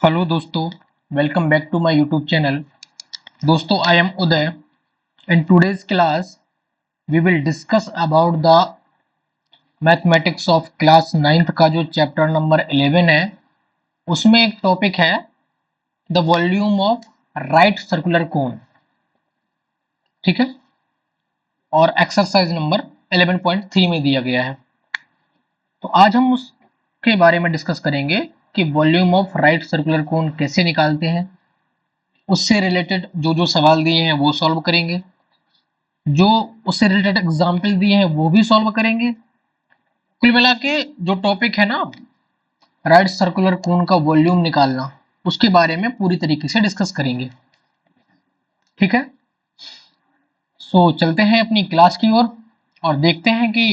Hello दोस्तों, welcome back to my YouTube channel. दोस्तों, I am Uday. In today's class we will discuss about the mathematics of class 9th का जो chapter number 11 है, उसमें एक topic है the volume of right circular कोन। ठीक है, और एक्सरसाइज नंबर 11.3 में दिया गया है। तो आज हम उसके बारे में डिस्कस करेंगे कि वॉल्यूम ऑफ राइट सर्कुलर कोन कैसे निकालते हैं। उससे रिलेटेड जो जो सवाल दिए हैं वो सॉल्व करेंगे, जो उससे रिलेटेड एग्जाम्पल दिए हैं वो भी सॉल्व करेंगे। कुल मिला के जो टॉपिक है ना, राइट सर्कुलर कोन का वॉल्यूम निकालना, उसके बारे में पूरी तरीके से डिस्कस करेंगे। ठीक है, सो चलते हैं अपनी क्लास की ओर और देखते हैं कि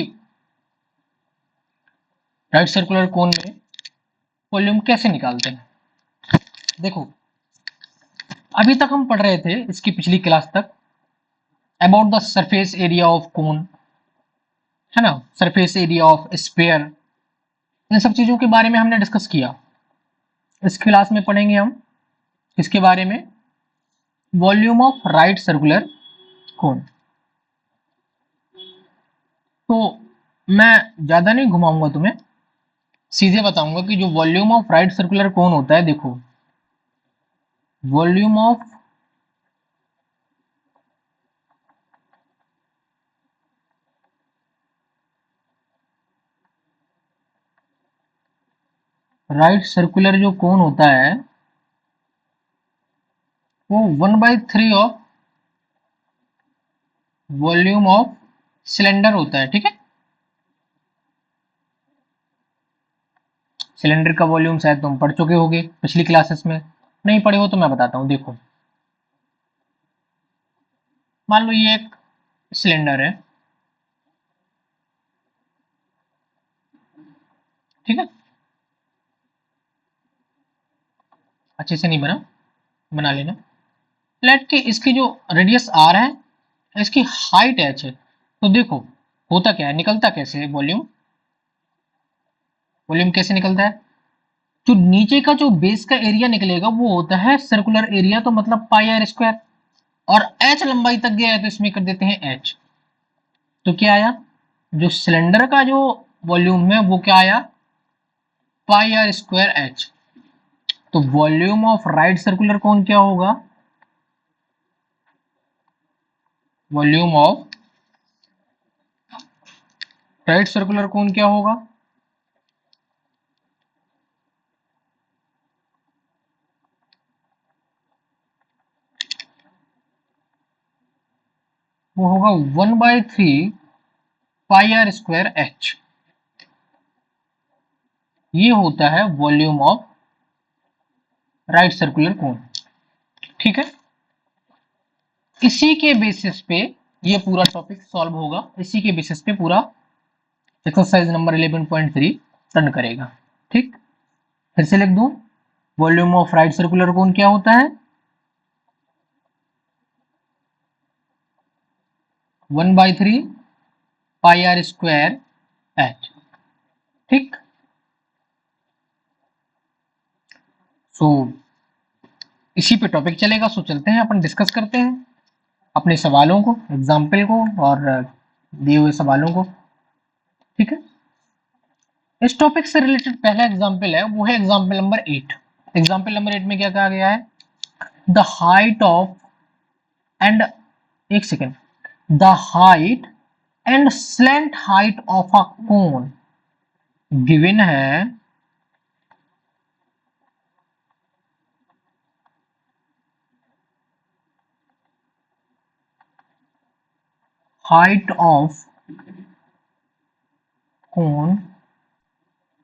राइट सर्कुलर कोन में वॉल्यूम कैसे निकालते हैं। देखो, अभी तक हम पढ़ रहे थे इसकी पिछली क्लास तक about the surface area of कोन, है ना, सरफेस एरिया ऑफ स्फीयर। इन सब चीजों के बारे में हमने डिस्कस किया। इस क्लास में पढ़ेंगे हम इसके बारे में, वॉल्यूम ऑफ राइट सर्कुलर कोन। तो मैं ज्यादा नहीं घुमाऊंगा तुम्हें, सीधे बताऊंगा कि जो वॉल्यूम ऑफ राइट सर्कुलर कोन होता है, देखो, वॉल्यूम ऑफ राइट सर्कुलर जो कोन होता है वो 1/3 ऑफ वॉल्यूम ऑफ सिलेंडर होता है। ठीक है, सिलेंडर का वॉल्यूम शायद तुम पढ़ चुके होगे पिछली क्लासेस में, नहीं पढ़े हो तो मैं बताता हूँ। देखो, मान लो ये एक सिलेंडर है, ठीक है, अच्छे से नहीं बना, बना लेना। लेट के इसकी जो रेडियस आर है, इसकी हाइट एच है। तो देखो, होता क्या है, निकलता कैसे है वॉल्यूम। वॉल्यूम कैसे निकलता है, जो नीचे का जो बेस का एरिया निकलेगा वो होता है सर्कुलर एरिया, तो मतलब पाई आर स्क्वायर। और एच लंबाई तक गया है तो इसमें कर देते हैं एच। तो क्या आया, जो सिलेंडर का जो वॉल्यूम है वो क्या आया, पाई आर स्क्वायर एच। तो वॉल्यूम ऑफ राइट सर्कुलर कोन क्या होगा, वॉल्यूम ऑफ राइट सर्कुलर कोन क्या होगा, वो होगा 1/3 पाई आर स्क्वायर एच। ये होता है वॉल्यूम ऑफ राइट सर्कुलर कोन। ठीक है, इसी के बेसिस पे ये पूरा टॉपिक सॉल्व होगा, इसी के बेसिस पे पूरा एक्सरसाइज नंबर 11.3 रन करेगा। ठीक, फिर से लिख दूं, वॉल्यूम ऑफ राइट सर्कुलर कोन क्या होता है, 1/3 पाई आर स्क्वायर एच। ठीक, सो इसी पे टॉपिक चलेगा। सो चलते हैं, अपन डिस्कस करते हैं अपने सवालों को, एग्जाम्पल को और दिए हुए सवालों को। ठीक है, इस टॉपिक से रिलेटेड पहला एग्जाम्पल है, वो है एग्जाम्पल नंबर 8। एग्जाम्पल नंबर 8 में क्या कहा गया है, द हाइट ऑफ एंड, एक second, the height and slant height of a cone given है हाइट ऑफ कोन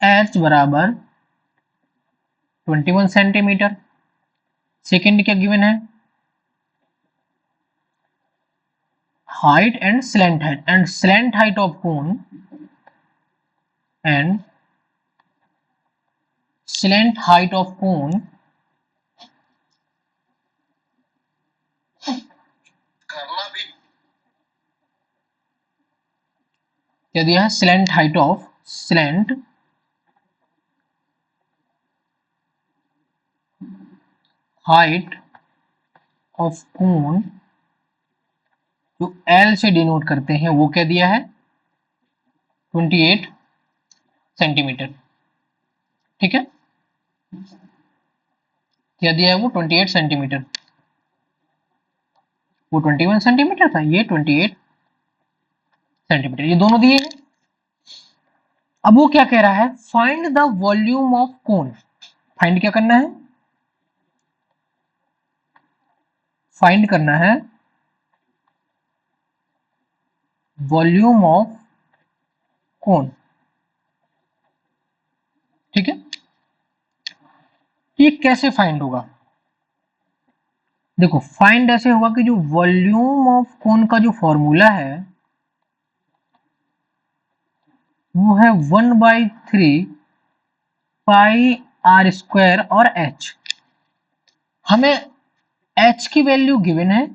एच बराबर 21 सेंटीमीटर। सेकेंड क्या गिवन है, height and slant height of cone and slant height of cone क्या दिया है, slant height of cone जो L से denote करते हैं वो क्या दिया है, 28 सेंटीमीटर। ठीक है, क्या दिया है वो, 28 सेंटीमीटर। वो 21 सेंटीमीटर था, ये 28 सेंटीमीटर, ये दोनों दिए हैं। अब वो क्या कह रहा है, find the volume of cone. Find क्या करना है, फाइंड करना है वॉल्यूम ऑफ कोन। ठीक है, ये कैसे फाइंड होगा, देखो फाइंड ऐसे होगा कि जो वॉल्यूम ऑफ कोन का जो फॉर्मूला है वो है 1/3 पाई आर स्क्वायर और एच। हमें एच की वैल्यू गिवन है,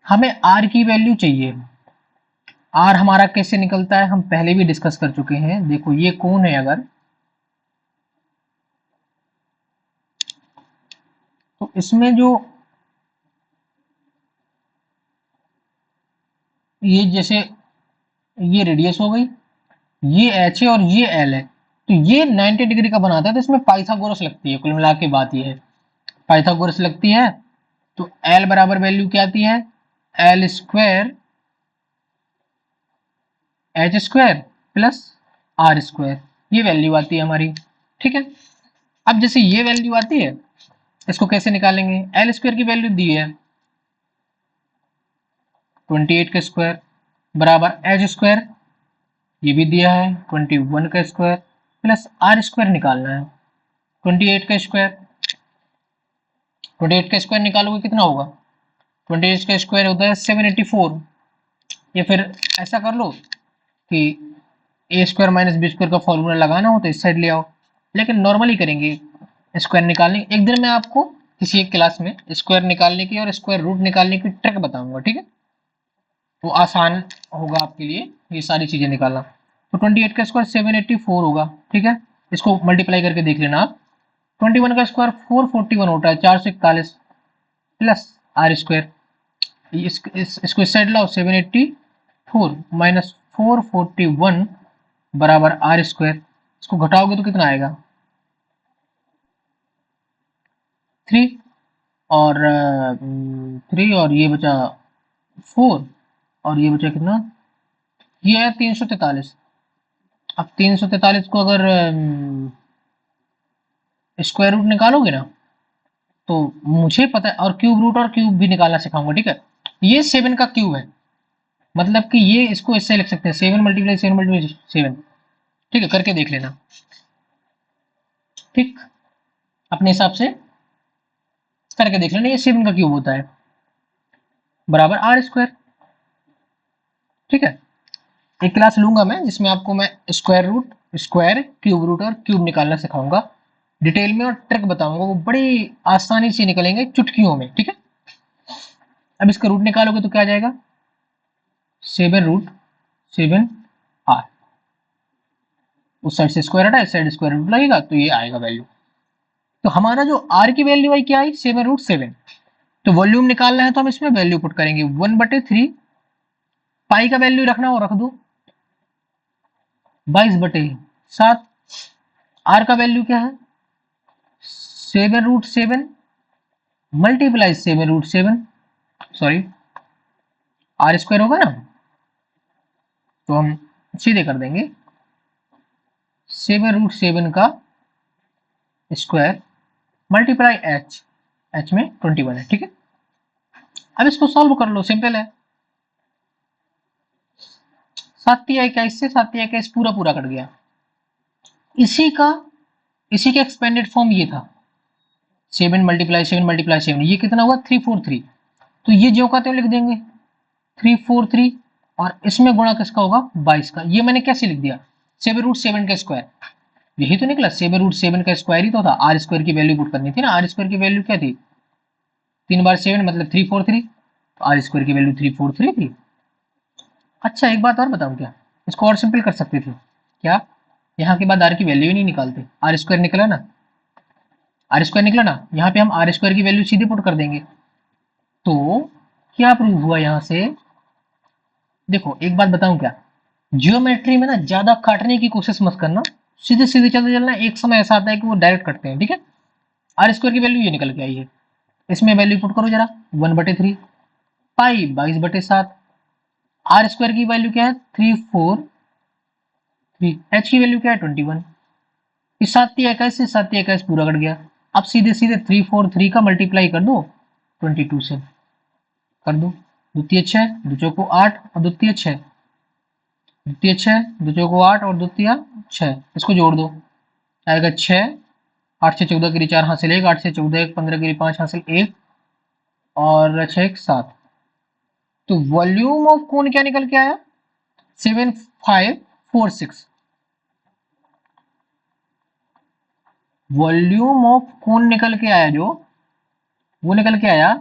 हमें आर की वैल्यू चाहिए। आर हमारा कैसे निकलता है, हम पहले भी डिस्कस कर चुके हैं। देखो ये कोण है, अगर तो इसमें जो ये जैसे ये रेडियस हो गई, ये एच है और ये एल है, तो ये 90 डिग्री का बनाता है, तो इसमें पाइथागोरस लगती है। कुल मिला के बात ये है, पाइथागोरस लगती है। तो एल बराबर वैल्यू क्या आती है, L square H square plus R square, ये वैल्यू आती है हमारी। ठीक है, अब जैसे ये वैल्यू आती है, इसको कैसे निकालेंगे, एल स्क्वायर की वैल्यू दी है 28 का स्क्वायर बराबर एच स्क्वायर, ये भी दिया है 21 का स्क्वायर प्लस आर स्क्वायर निकालना है 28 का स्क्वायर। 28 का स्क्वायर निकालोगे कितना होगा, 28 का स्क्वायर होता है 784। या फिर ऐसा कर लो कि ए स्क्वायर माइनस बी स्क्वायर का फॉर्मूला लगाना हो तो इस साइड ले आओ, लेकिन नॉर्मली करेंगे। स्क्वायर निकालने एक दिन मैं आपको किसी एक क्लास में स्क्वायर निकालने की और स्क्वायर रूट निकालने की ट्रिक बताऊंगा। ठीक है, तो आसान होगा आपके लिए ये सारी चीजें निकालना। तो 28 का स्क्वायर 784 होगा। ठीक है, इसको मल्टीप्लाई करके देख लेना आप। 21 का स्क्वायर 441 होता है, 441 प्लस आर स्क्वायर, इसको इस साइड लाओ, 784 माइनस 441 बराबर आर स्क्वायर। इसको घटाओगे तो कितना आएगा 3, और 3 और ये बचा 4, और ये बचा कितना, ये है 343। अब 343 को अगर स्क्वायर रूट निकालोगे ना, तो मुझे पता है, और क्यूब रूट और क्यूब भी निकालना सिखाऊंगा। ठीक है, ये 7 का क्यूब है, मतलब कि ये इसको इससे लिख सकते हैं 7 मल्टीप्लाई 7 मल्टीप्लाई 7। ठीक है, करके देख लेना। ठीक, अपने हिसाब से करके देख लेना, ये 7 का क्यूब होता है बराबर आर स्क्वायर। ठीक है, एक क्लास लूंगा मैं जिसमें आपको मैं square root, square, cube root और क्यूब निकालना सिखाऊंगा डिटेल में, और ट्रिक बताऊंगा, वो बड़ी आसानी से निकलेंगे चुटकियों में। ठीक है, अब इसका रूट निकालोगे तो क्या आ जाएगा, 7 रूट 7 आर, उस साइड से स्क्वायर हटा, इस साइड स्क्वायर रूट लगेगा, तो ये आएगा वैल्यू। तो हमारा जो आर की वैल्यू आई क्या आई, 7 रूट 7। तो वॉल्यूम निकालना है तो हम इसमें वैल्यू पुट करेंगे 1/3, पाई का वैल्यू रखना हो रख दो 22/7। आर का वैल्यू क्या है 7 root 7 multiply 7 root 7, sorry R square होगा ना, तो हम सीधे कर देंगे 7 रूट 7 का स्क्वायर मल्टीप्लाई एच, एच में 21 है। ठीक है, अब इसको सॉल्व कर लो, सिंपल है। 7 इससे 7 पूरा पूरा कट गया। इसी का एक्सपेंडेड फॉर्म ये था 7 मल्टीप्लाई 7 ये कितना हुआ 343। तो ये जो का त्यों लिख देंगे 343, और इसमें गुणा किसका होगा 22 का। ये मैंने कैसे लिख दिया 7 रूट 7 का स्क्वायर, यही तो निकला 7 रूट 7 का स्क्वायर ही तो था। आर स्क्वायर की वैल्यू पुट करनी थी ना, आर स्क्वायर की वैल्यू क्या थी 3 बार 7 मतलब 343, तो आर स्क्वायर की वैल्यू 343 थी। अच्छा एक बात और बताऊं क्या, इसको और सिंपल कर सकते थे क्या, यहाँ के बाद आर की वैल्यू ही नहीं निकालते, आर स्क्वायर निकला ना, आर स्क्वायर निकला ना, यहाँ पे हम आर स्क्वायर की वैल्यू सीधे पुट कर देंगे। तो क्या प्रूव हुआ यहाँ से? देखो एक बात बताऊं क्या, जियोमेट्री में ना ज्यादा काटने की कोशिश मत करना, सीधे सीधे चलते चलना। एक समय ऐसा आता है कि वो डायरेक्ट कटते हैं, ठीक है। आर स्क्वायर की वैल्यू ये निकल के आई है, इसमें वैल्यू पुट करो जरा, 1/3 पाई 22/7। आर स्क्वायर की वैल्यू क्या है? 343। एच की वैल्यू क्या है? 21। इस 7×3 = 21 से 7×3 = 21 पूरा कट गया। अब सीधे सीधे 343 का मल्टीप्लाई कर दो 22 से, कर दो। द्वितीय 6, द्वितीय को 8 और द्वितीय 6, द्वितीय 6, द्वितीय को 8 और द्वितीय 6, इसको जोड़ दो, आएगा 6। 8 से 14 के लिए 4 हासिल 1, 8 से 14 1, 15 के लिए 5 हासिल 1 और 6 1 7। तो वॉल्यूम ऑफ कोन क्या निकल के आया? 7546। वॉल्यूम ऑफ कोन निकल के आया जो, वो निकल के आया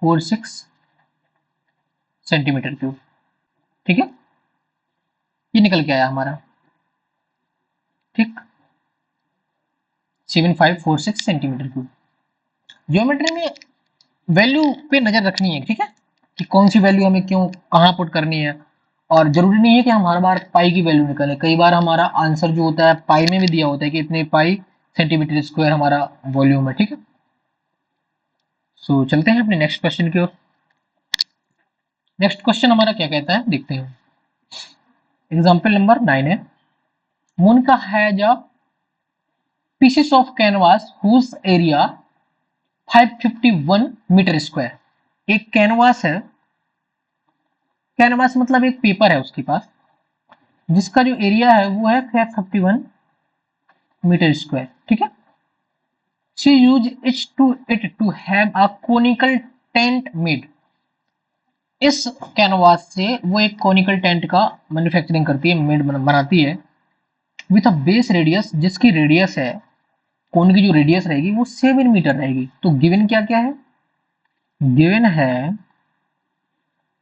46 सेंटीमीटर क्यूब, ठीक है। ये निकल के आया हमारा, ठीक, 7546 सेंटीमीटर क्यूब। ज्योमेट्री में वैल्यू पे नजर रखनी है, ठीक है, कि कौन सी वैल्यू हमें क्यों कहाँ पुट करनी है। और जरूरी नहीं है कि हम हर बार पाई की वैल्यू निकालें, कई बार हमारा आंसर जो होता है पाई में भी दिया होता है कि इतने पाई सेंटीमीटर स्क्वायर हमारा वॉल्यूम है, ठीक है। सो चलते हैं अपने नेक्स्ट क्वेश्चन की ओर। नेक्स्ट क्वेश्चन हमारा क्या कहता है देखते हैं। एग्जाम्पल नंबर 9 है, Monica has a pieces of canvas whose area 551 metre square. एक कैनवास है, कैनवास मतलब एक पेपर है उसके पास, जिसका जो एरिया है वो है 551 मीटर स्क्वायर, ठीक है। She use it to have a conical tent made. इस कैनवास से वो एक कोनिकल टेंट का मैन्युफैक्चरिंग करती है, मेड बनाती है, विथ अ बेस रेडियस, जिसकी रेडियस है, कोन की जो रेडियस रहेगी वो 7 मीटर रहेगी। तो गिवन क्या क्या है? गिवन है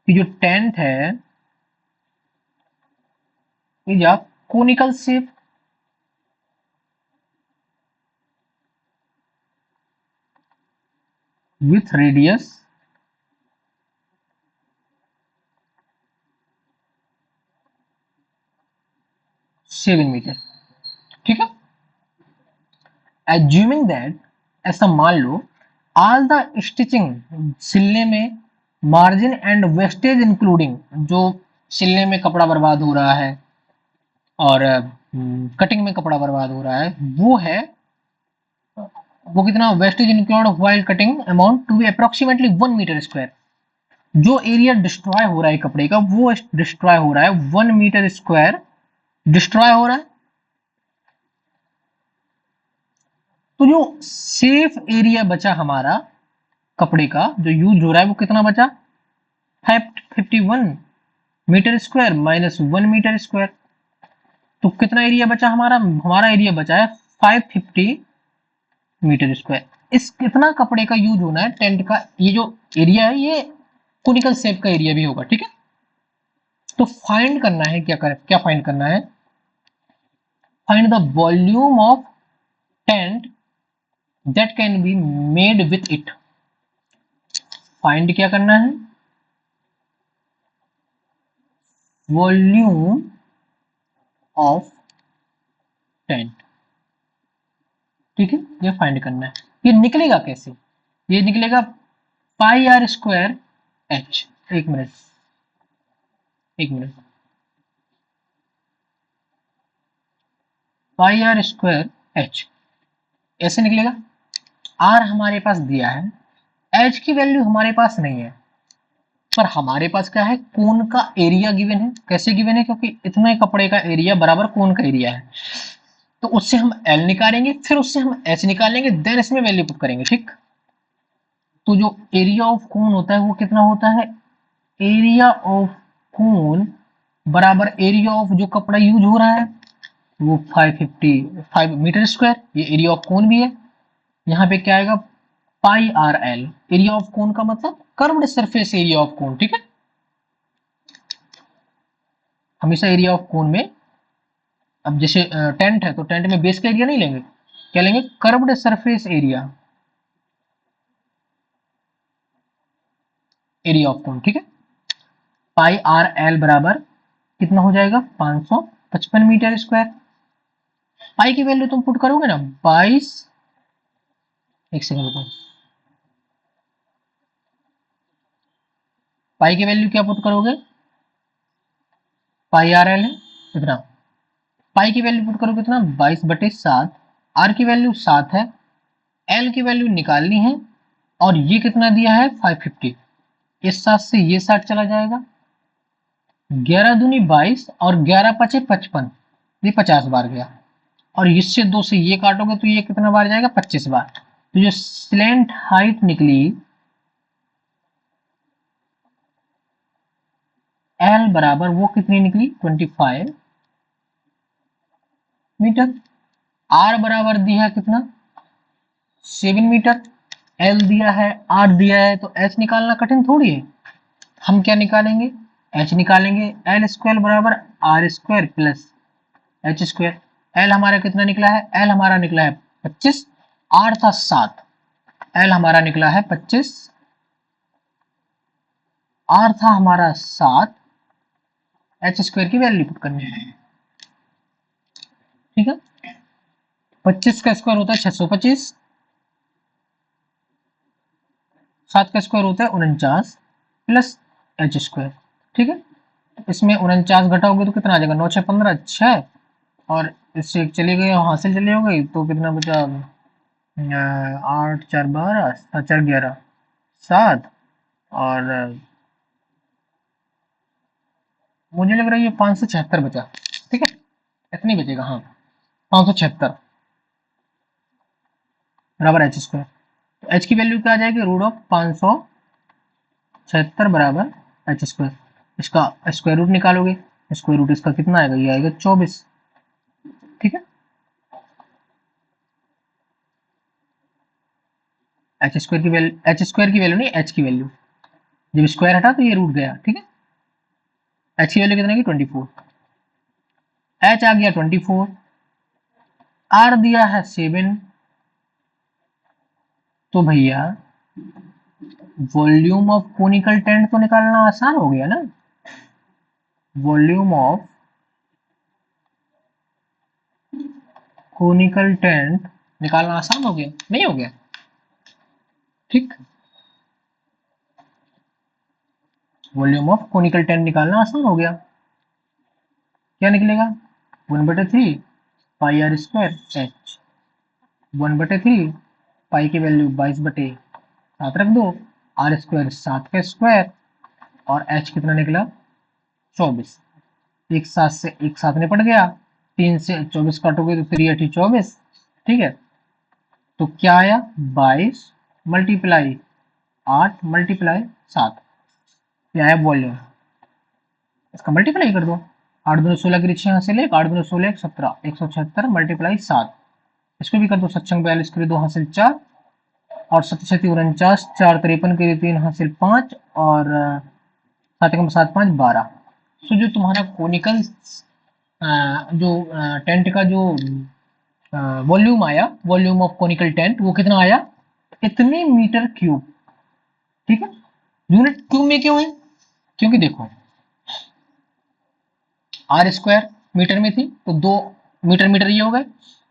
कि जो टेंट है is a conical shape, with radius 7 metre, ठीक है। एज्यूमिंग दैट, ऐसा मान लो, ऑल द स्टिचिंग, सिलने में, मार्जिन एंड वेस्टेज इंक्लूडिंग, जो सिलने में कपड़ा बर्बाद हो रहा है और कटिंग में कपड़ा बर्बाद हो रहा है, वो है, वो कितना? Wastage include while cutting amount to be approximately 1 metre square. जो एरिया डिस्ट्रॉय हो रहा है कपड़े का, वो डिस्ट्रॉय हो रहा है 1 मीटर स्क्वायर डिस्ट्रॉय हो रहा है। तो जो सेफ एरिया बचा हमारा कपड़े का जो यूज हो रहा है वो कितना बचा? 551 metre square minus 1 metre square. तो कितना एरिया बचा हमारा? हमारा एरिया बचा है 550 मीटर स्क्वायर। इस कितना कपड़े का यूज होना है टेंट का, ये जो एरिया है ये कोनिकल शेप का एरिया भी होगा, ठीक है। तो फाइंड करना है, क्या फाइंड करना है? Find the volume of tent that can be made with it. Find क्या करना है? वॉल्यूम ऑफ टेंट, ठीक है, ये फाइंड करना है। ये निकलेगा कैसे? ये निकलेगा पाई आर स्क्वायर एच। एक मिनट, एक minute, pi R square H ऐसे निकलेगा। आर हमारे पास दिया है, एच की वैल्यू हमारे पास नहीं है, पर हमारे पास क्या है? कोन का एरिया गिवन है। कैसे गिवन है? क्योंकि इतने कपड़े का एरिया बराबर कोन का एरिया है, तो उससे हम एल निकालेंगे, फिर उससे हम एच निकालेंगे, देन इसमें वैल्यू पुट करेंगे, ठीक। तो जो एरिया ऑफ कोन होता है वो कितना होता है? एरिया ऑफ कोन बराबर एरिया ऑफ जो कपड़ा यूज हो रहा है वो 555 मीटर स्क्वायर, ये एरिया ऑफ कोन भी है। यहाँ पे क्या आएगा? Pi R L. Area of cone का मतलब curved surface area of cone, ठीक है। हमेशा एरिया ऑफ कोन में अब जैसे टेंट है तो टेंट में बेस का एरिया नहीं लेंगे, क्या लेंगे, curved surface area, area of cone, ठीक है। पाई आर एल बराबर कितना हो जाएगा, 555 मीटर स्क्वायर। पाई की वैल्यू तुम पुट करोगे ना 22, एक सेकंड रुको, पाई की वैल्यू क्या पुट करोगे, पाई आर एल है कितना, पाई की वैल्यू पुट करोगे कितना, 22/7। आर की वैल्यू 7 है, एल की वैल्यू निकालनी है, और ये कितना दिया है 550। इस 7 से ये 60 चला जाएगा, 11 दूनी 22 और 11 पचे 55, ये 50 बार गया। और इससे 2 से ये काटोगे तो ये कितना बार जाएगा, 25 बार। तो जो स्लेंट हाइट निकली एल बराबर वो कितनी निकली, 25 मीटर। आर बराबर दिया है कितना, 7 मीटर। एल दिया है, आर दिया है, तो एच निकालना कठिन थोड़ी है। हम क्या निकालेंगे, एच निकालेंगे। एल स्क्वायर बराबर R square plus H square. L हमारा कितना निकला है, एल हमारा निकला है 25, आर था 7, एल हमारा निकला है 25, आर था हमारा 7, एच स्क्वायर की वैल्यू पुट करनी है, ठीक है। 25 का स्क्वायर होता है 625, 7 का स्क्वायर होता है 49 प्लस एच स्क्वायर, ठीक है। इसमें 49 घटाओगे तो कितना आ जाएगा, 9 6 15 6, और इससे एक चली गई और हासिल चली हो गई तो कितना बचा, 8 4 12 7 4 11 7, और मुझे लग रहा है ये 576 बचा, ठीक है, इतनी बचेगा, हाँ 576 बराबर एच स्क्वायर। तो एच की वैल्यू क्या आ जाएगी, रूट ऑफ 576 बराबर एच स्क्वायर। इसका स्क्वायर रूट निकालोगे, स्क्वायर रूट इसका कितना आएगा, ये आएगा 24, ठीक है। एच स्क्वायर की वैल्यू नहीं, एच की वैल्यू, जब स्क्वायर हटा तो ये रूट गया, ठीक है। एच की वैल्यू कितना की 24, एच आ गया 24, आर दिया है 7, तो भैया वॉल्यूम ऑफ कोनिकल टेंट तो निकालना आसान हो गया ना। वॉल्यूम ऑफ कोनिकल टेंट निकालना आसान हो गया, नहीं हो गया, ठीक। वॉल्यूम ऑफ कोनिकल टेंट निकालना आसान हो गया, क्या निकलेगा, 1/3 पाई आर स्क्वायर एच, 1/3 पाई की वैल्यू 22/7 रख दो, आर स्क्वायर 7 का स्क्वायर, और एच कितना निकला 24। एक साथ से एक साथ निपट गया, 3 से 24 काटोगे तो 3 8 24, ठीक है। तो क्या आया, 22 मल्टीप्लाई 8 मल्टीप्लाई 7, क्या आया वॉल्यूम, इसका मल्टीप्लाई कर दो, 8 दूनी 16 की 6 हासिल 1, 8 दूनी 16 1 17, 176 मल्टीप्लाई 7, इसको भी कर दो, 7 42 के 2 हासिल 4, और 7 7 49, 4 53 के 3 हासिल 5, और 7 7 5 12। तो जो तुम्हारा कोनिकल जो टेंट का जो वॉल्यूम आया, वॉल्यूम ऑफ कोनिकल टेंट, वो कितना आया, इतने मीटर क्यूब, ठीक है। यूनिट क्यूब में क्यों है, क्योंकि देखो आर स्क्वायर मीटर में थी तो 2 मीटर मीटर ये हो गए,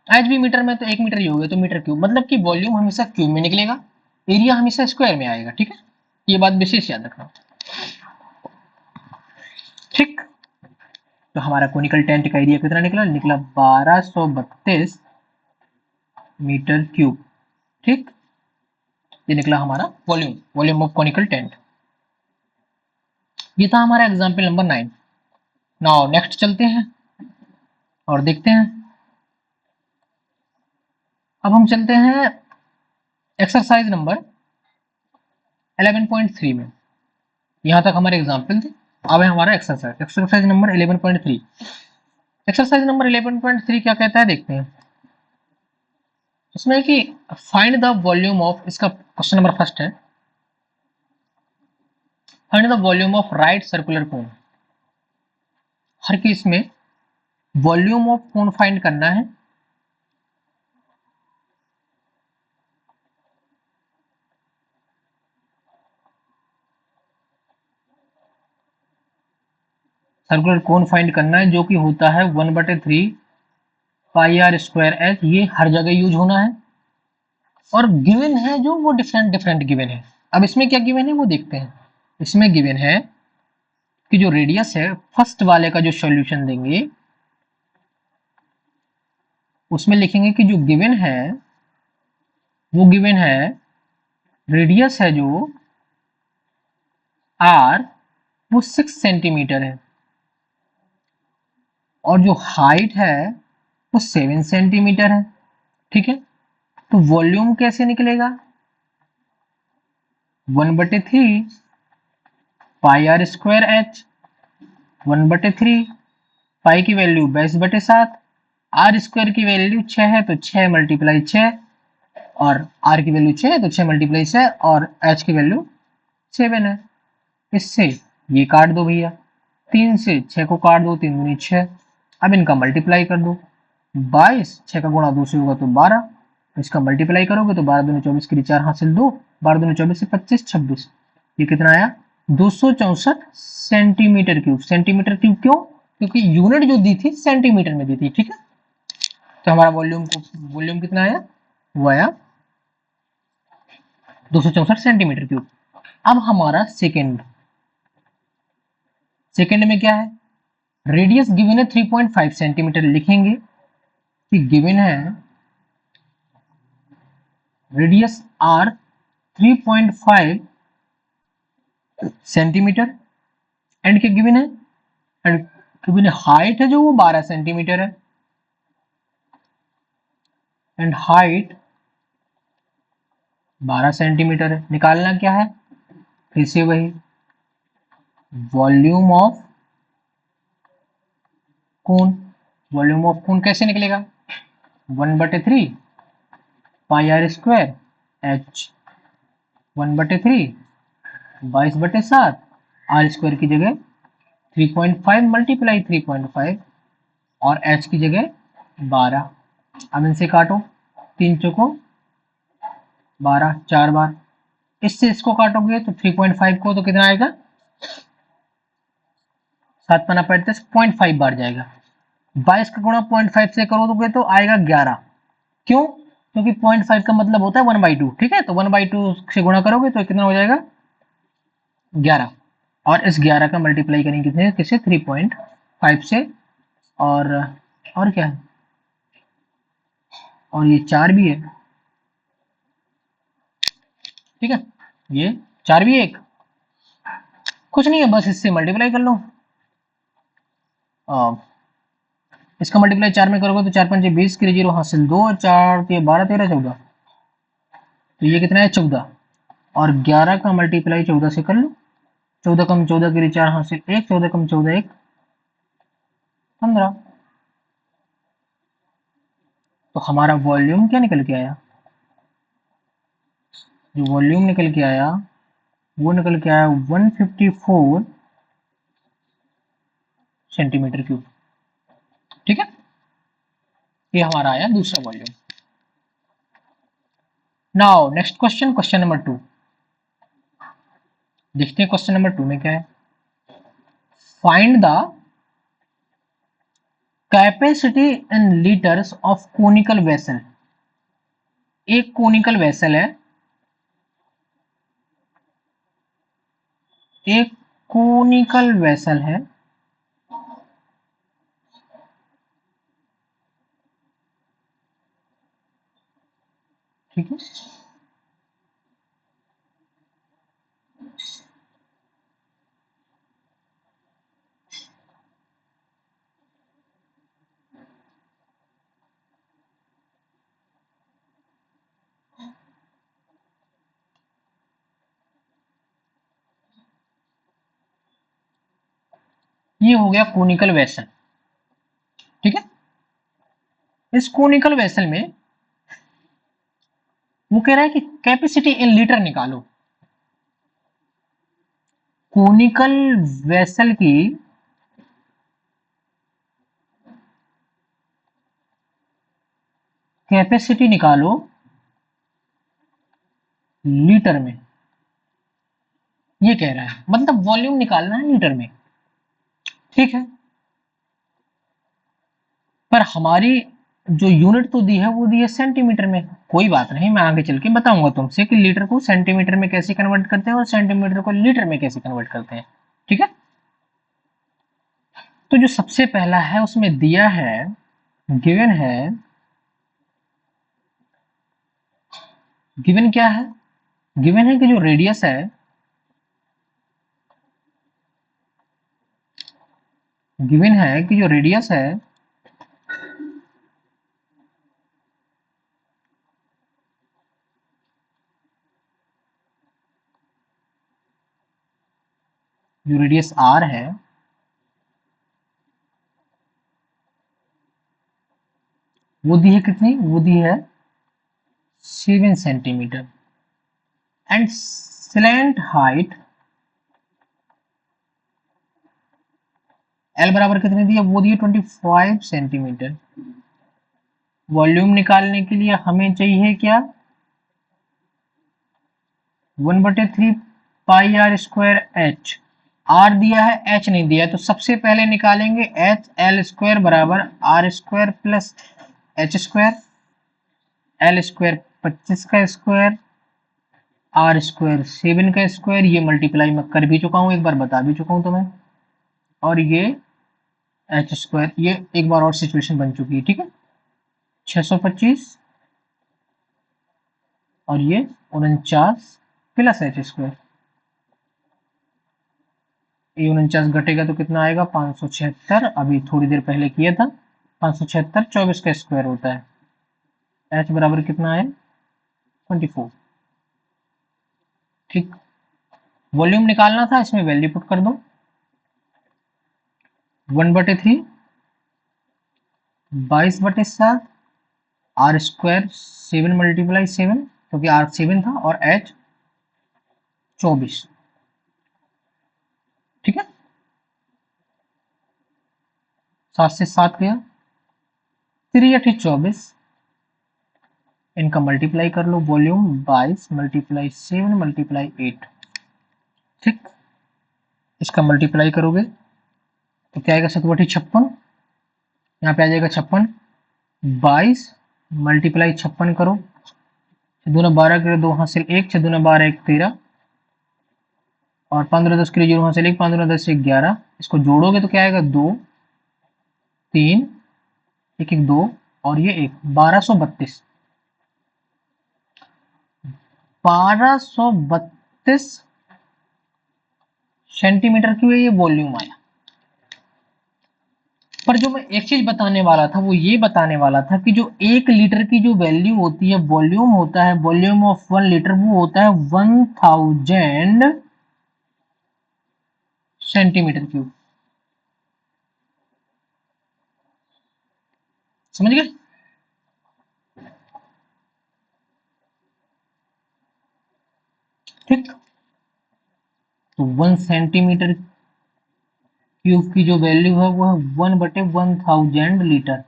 एच भी मीटर में तो 1 मीटर ये हो गया, तो मीटर क्यूब, मतलब कि वॉल्यूम हमेशा क्यूब में निकलेगा, एरिया हमेशा स्क्वायर में आएगा, ठीक है। ये बात विशेष याद रखना, ठीक। तो हमारा कोनिकल टेंट का एरिया कितना निकला, 1232 मीटर क्यूब, ठीक। ये निकला हमारा volume, volume of conical tent. ये था हमारा एग्जाम्पल नंबर 9। नाउ नेक्स्ट चलते हैं और देखते हैं। अब हम चलते हैं एक्सरसाइज नंबर 11.3 में। यहां तक हमारे एग्जाम्पल थे, अब है हमारा exercise, exercise number 11.3। Exercise number 11.3 क्या कहता है, देखते हैं। इसमें कि फाइंड द वॉल्यूम ऑफ, इसका क्वेश्चन नंबर फर्स्ट है, find the volume of right circular cone. Her case में वॉल्यूम ऑफ कौन फाइंड करना है, सर्कुलर कोन फाइंड करना है, जो कि होता है 1/3 पाई आर स्क्वायर एच। ये हर जगह यूज होना है, और गिवन है जो वो डिफरेंट डिफरेंट गिवन है। अब इसमें क्या गिवन है वो देखते हैं। इसमें गिवन है कि जो रेडियस है, फर्स्ट वाले का जो सॉल्यूशन देंगे उसमें लिखेंगे कि जो गिवन है वो गिवन है, रेडियस है जो आर वो 6 सेंटीमीटर है, और जो हाइट है वो 7 सेंटीमीटर है। ठीक है, तो वॉल्यूम कैसे निकलेगा, 1/3 पाई आर स्क्वायर एच। 1/3 पाई की वैल्यू 22/7, आर स्क्वायर की वैल्यू 6 है तो 6 मल्टीप्लाई 6, और आर की वैल्यू 6 है तो 6 मल्टीप्लाई 6, और एच की वैल्यू 7 है। इससे ये काट दो भैया, 3 से 6 को काट दो, 3 दूनी 6। अब इनका मल्टीप्लाई कर दो, 22, 6 का गुणा 2 से होगा तो 12, इसका मल्टीप्लाई करोगे तो 12 दूनी 24 के लिए 4 हासिल 2, 12 दूनी 24 से 25, 26। ये कितना आया, 264 सेंटीमीटर क्यूब। सेंटीमीटर क्यूब क्यों, क्योंकि यूनिट जो दी थी सेंटीमीटर में दी थी। ठीक है, तो हमारा वॉल्यूम कितना आया, वो आया 264 सेंटीमीटर क्यूब। अब हमारा सेकेंड में क्या है, रेडियस गिवन है 3.5 सेंटीमीटर। लिखेंगे कि गिवन है रेडियस आर 3.5 सेंटीमीटर, एंड क्या गिवन है, एंड गिवन है हाइट है जो वो 12 सेंटीमीटर है, एंड हाइट 12 सेंटीमीटर है। निकालना क्या है, फिर से वही, volume of cone. Volume of cone कैसे निकलेगा, 1/3 pi R square H. 1/3 22/7, R square की जगह 3.5 मल्टीप्लाई 3.5, और एच की जगह 12। अब इनसे काटो, 3 चौको 12, 4 बार। इससे इसको काटोगे तो 3.5 को तो कितना आएगा, 7 पना 35, 0.5 बार जाएगा। 22 का गुणा 0.5 से करोगे तो आएगा 11। क्यों, क्योंकि 0.5 का मतलब होता है 1/2। ठीक है, तो 1/2 से गुणा करोगे तो कितना हो जाएगा, 11। और इस 11 का मल्टीप्लाई करेंगे कितने, किसे, 3.5 से, और क्या है, और ये 4 भी है। ठीक है, ये 4 भी है, एक कुछ नहीं है, बस इससे मल्टीप्लाई कर लो। इसका मल्टीप्लाई 4 में करोगे तो 4 5 20 के लिए 0 हासिल 2, 4 12 13 14, तो ये कितना है, 14। और 11 का मल्टीप्लाई 14 से कर लो, 14 कम 14 के लिए 4 हासिल 1, 14 कम 14 1, 15। तो हमारा वॉल्यूम क्या निकल के आया, जो वॉल्यूम निकल के आया वो निकल के आया 154 सेंटीमीटर क्यूब। ठीक है, ये हमारा आया दूसरा volume. Now next question, question number 2। देखते हैं क्वेश्चन नंबर 2 में क्या है। Find the capacity in litres of conical vessel. एक कोनिकल वेसल है, एक कोनिकल वेसल है, ठीक है, ये हो गया कोनिकल वेसल। ठीक है, इस कोनिकल वेसल में वो कह रहा है कि कैपेसिटी इन लीटर निकालो। कोनिकल वेसल की कैपेसिटी निकालो लीटर में, ये कह रहा है, मतलब वॉल्यूम निकालना है लीटर में, ठीक है। पर हमारी जो यूनिट तो दी है वो दी है सेंटीमीटर में। कोई बात नहीं, मैं आगे चल के बताऊंगा तुमसे कि लीटर को सेंटीमीटर में कैसे कन्वर्ट करते हैं और सेंटीमीटर को लीटर में कैसे कन्वर्ट करते हैं, ठीक है। तो जो सबसे पहला है उसमें दिया है, गिवन क्या है, गिवन है कि जो रेडियस है, गिवन है कि जो रेडियस है जो रेडियस आर है वो दी है कितनी, वो दी है 7 centimetre and slant height L बराबर कितनी दी है, वो दी है 25 सेंटीमीटर। वॉल्यूम निकालने के लिए हमें चाहिए क्या, 1/3 pi R square H. Are दिया है, एच नहीं दिया है, तो सबसे पहले निकालेंगे एच, एल स्क्वायर बराबर R square plus H square, L square 25 का स्क्वायर, आर स्क्वायर 7 का स्क्वायर, ये मल्टीप्लाई मैं कर भी चुका हूं, एक बार बता भी चुका हूं तुम्हें, और ये एच स्क्वायर, ये एक बार और सिचुएशन बन चुकी है, ठीक है। 625 और ये 49 प्लस एच स्क्वायर, ये 49 घटेगा तो कितना आएगा 576, अभी थोड़ी देर पहले किया था, 576 24 का स्क्वायर होता है, एच बराबर कितना है 24, ठीक। वॉल्यूम निकालना था, इसमें वैल्यू पुट कर दो, 1/3 22/7 आर स्क्वायर 7 मल्टीप्लाई 7 क्योंकि आर 7 था और एच 24, ठीक है। 7 से 7 गया, 3 8 24, इनका मल्टीप्लाई कर लो, वॉल्यूम 22 मल्टीप्लाई 7 मल्टीप्लाई 8, ठीक। इसका मल्टीप्लाई करोगे तो क्या आएगा 7/56, यहाँ पे आ जाएगा 56, 22 मल्टीप्लाई 56 करो, 6×2 12 करो, 2 हासिल 1, 6×2 12 1 13, और 15 10 के लिए 0 हासिल 1, 15 10 1 11, इसको जोड़ोगे तो क्या आएगा 2 3 1 1 2 और ये 1, 1232, 1232 सेंटीमीटर क्यूब ये वॉल्यूम आया। पर जो मैं एक चीज बताने वाला था वो ये बताने वाला था कि जो 1 लीटर की जो वैल्यू होती है, वॉल्यूम होता है, वॉल्यूम ऑफ 1 लीटर वो होता है 1000 सेंटीमीटर क्यूब, समझ गए। ठीक, तो 1 सेंटीमीटर क्यूब की जो वैल्यू है वो है 1/1000 लीटर।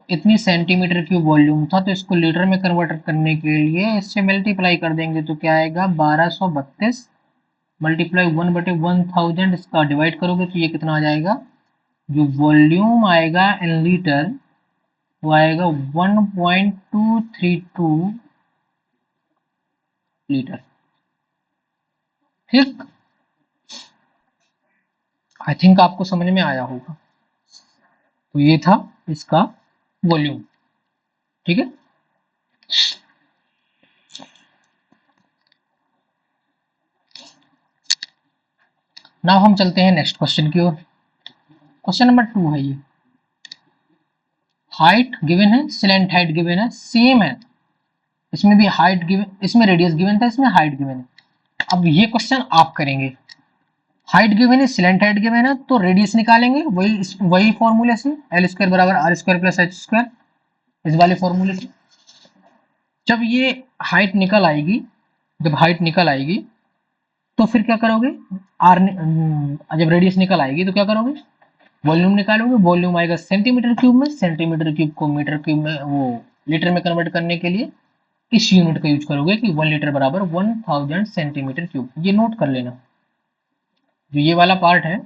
इतनी सेंटीमीटर क्यूब वॉल्यूम था, तो इसको लीटर में कन्वर्ट करने के लिए इससे मल्टीप्लाई कर देंगे तो क्या आएगा 1232 मल्टीप्लाई 1/1000, इसका डिवाइड करोगे तो ये कितना आ जाएगा, जो वॉल्यूम आएगा इन लीटर वो आएगा 1.232 लीटर, ठीक। आई थिंक आपको समझ में आया होगा। तो ये था इसका वॉल्यूम, ठीक है। नाउ हम चलते हैं नेक्स्ट क्वेश्चन की ओर। क्वेश्चन नंबर 2 है ये, हाइट गिवन है, स्लैंट हाइट गिवन है, सेम है, इसमें भी हाइट गिवन, इसमें रेडियस गिवन था, इसमें हाइट गिवन है। अब ये क्वेश्चन आप करेंगे, हाइट गिवन है, स्लैंट हाइट गिवन है, तो रेडियस निकालेंगे वही फॉर्मूले से, एल स्क्वायर बराबर R square plus H square, इस वाले फॉर्मूले से। जब ये हाइट निकल आएगी, जब हाइट निकल आएगी तो फिर क्या करोगे, जब रेडियस निकल आएगी तो क्या करोगे, वॉल्यूम निकालोगे, वॉल्यूम आएगा सेंटीमीटर क्यूब में, सेंटीमीटर क्यूब को मीटर क्यूब में, वो लीटर में कन्वर्ट करने के लिए इस यूनिट का यूज करोगे कि 1 लीटर बराबर 1000 सेंटीमीटर क्यूब। ये नोट कर लेना। जो ये वाला पार्ट है,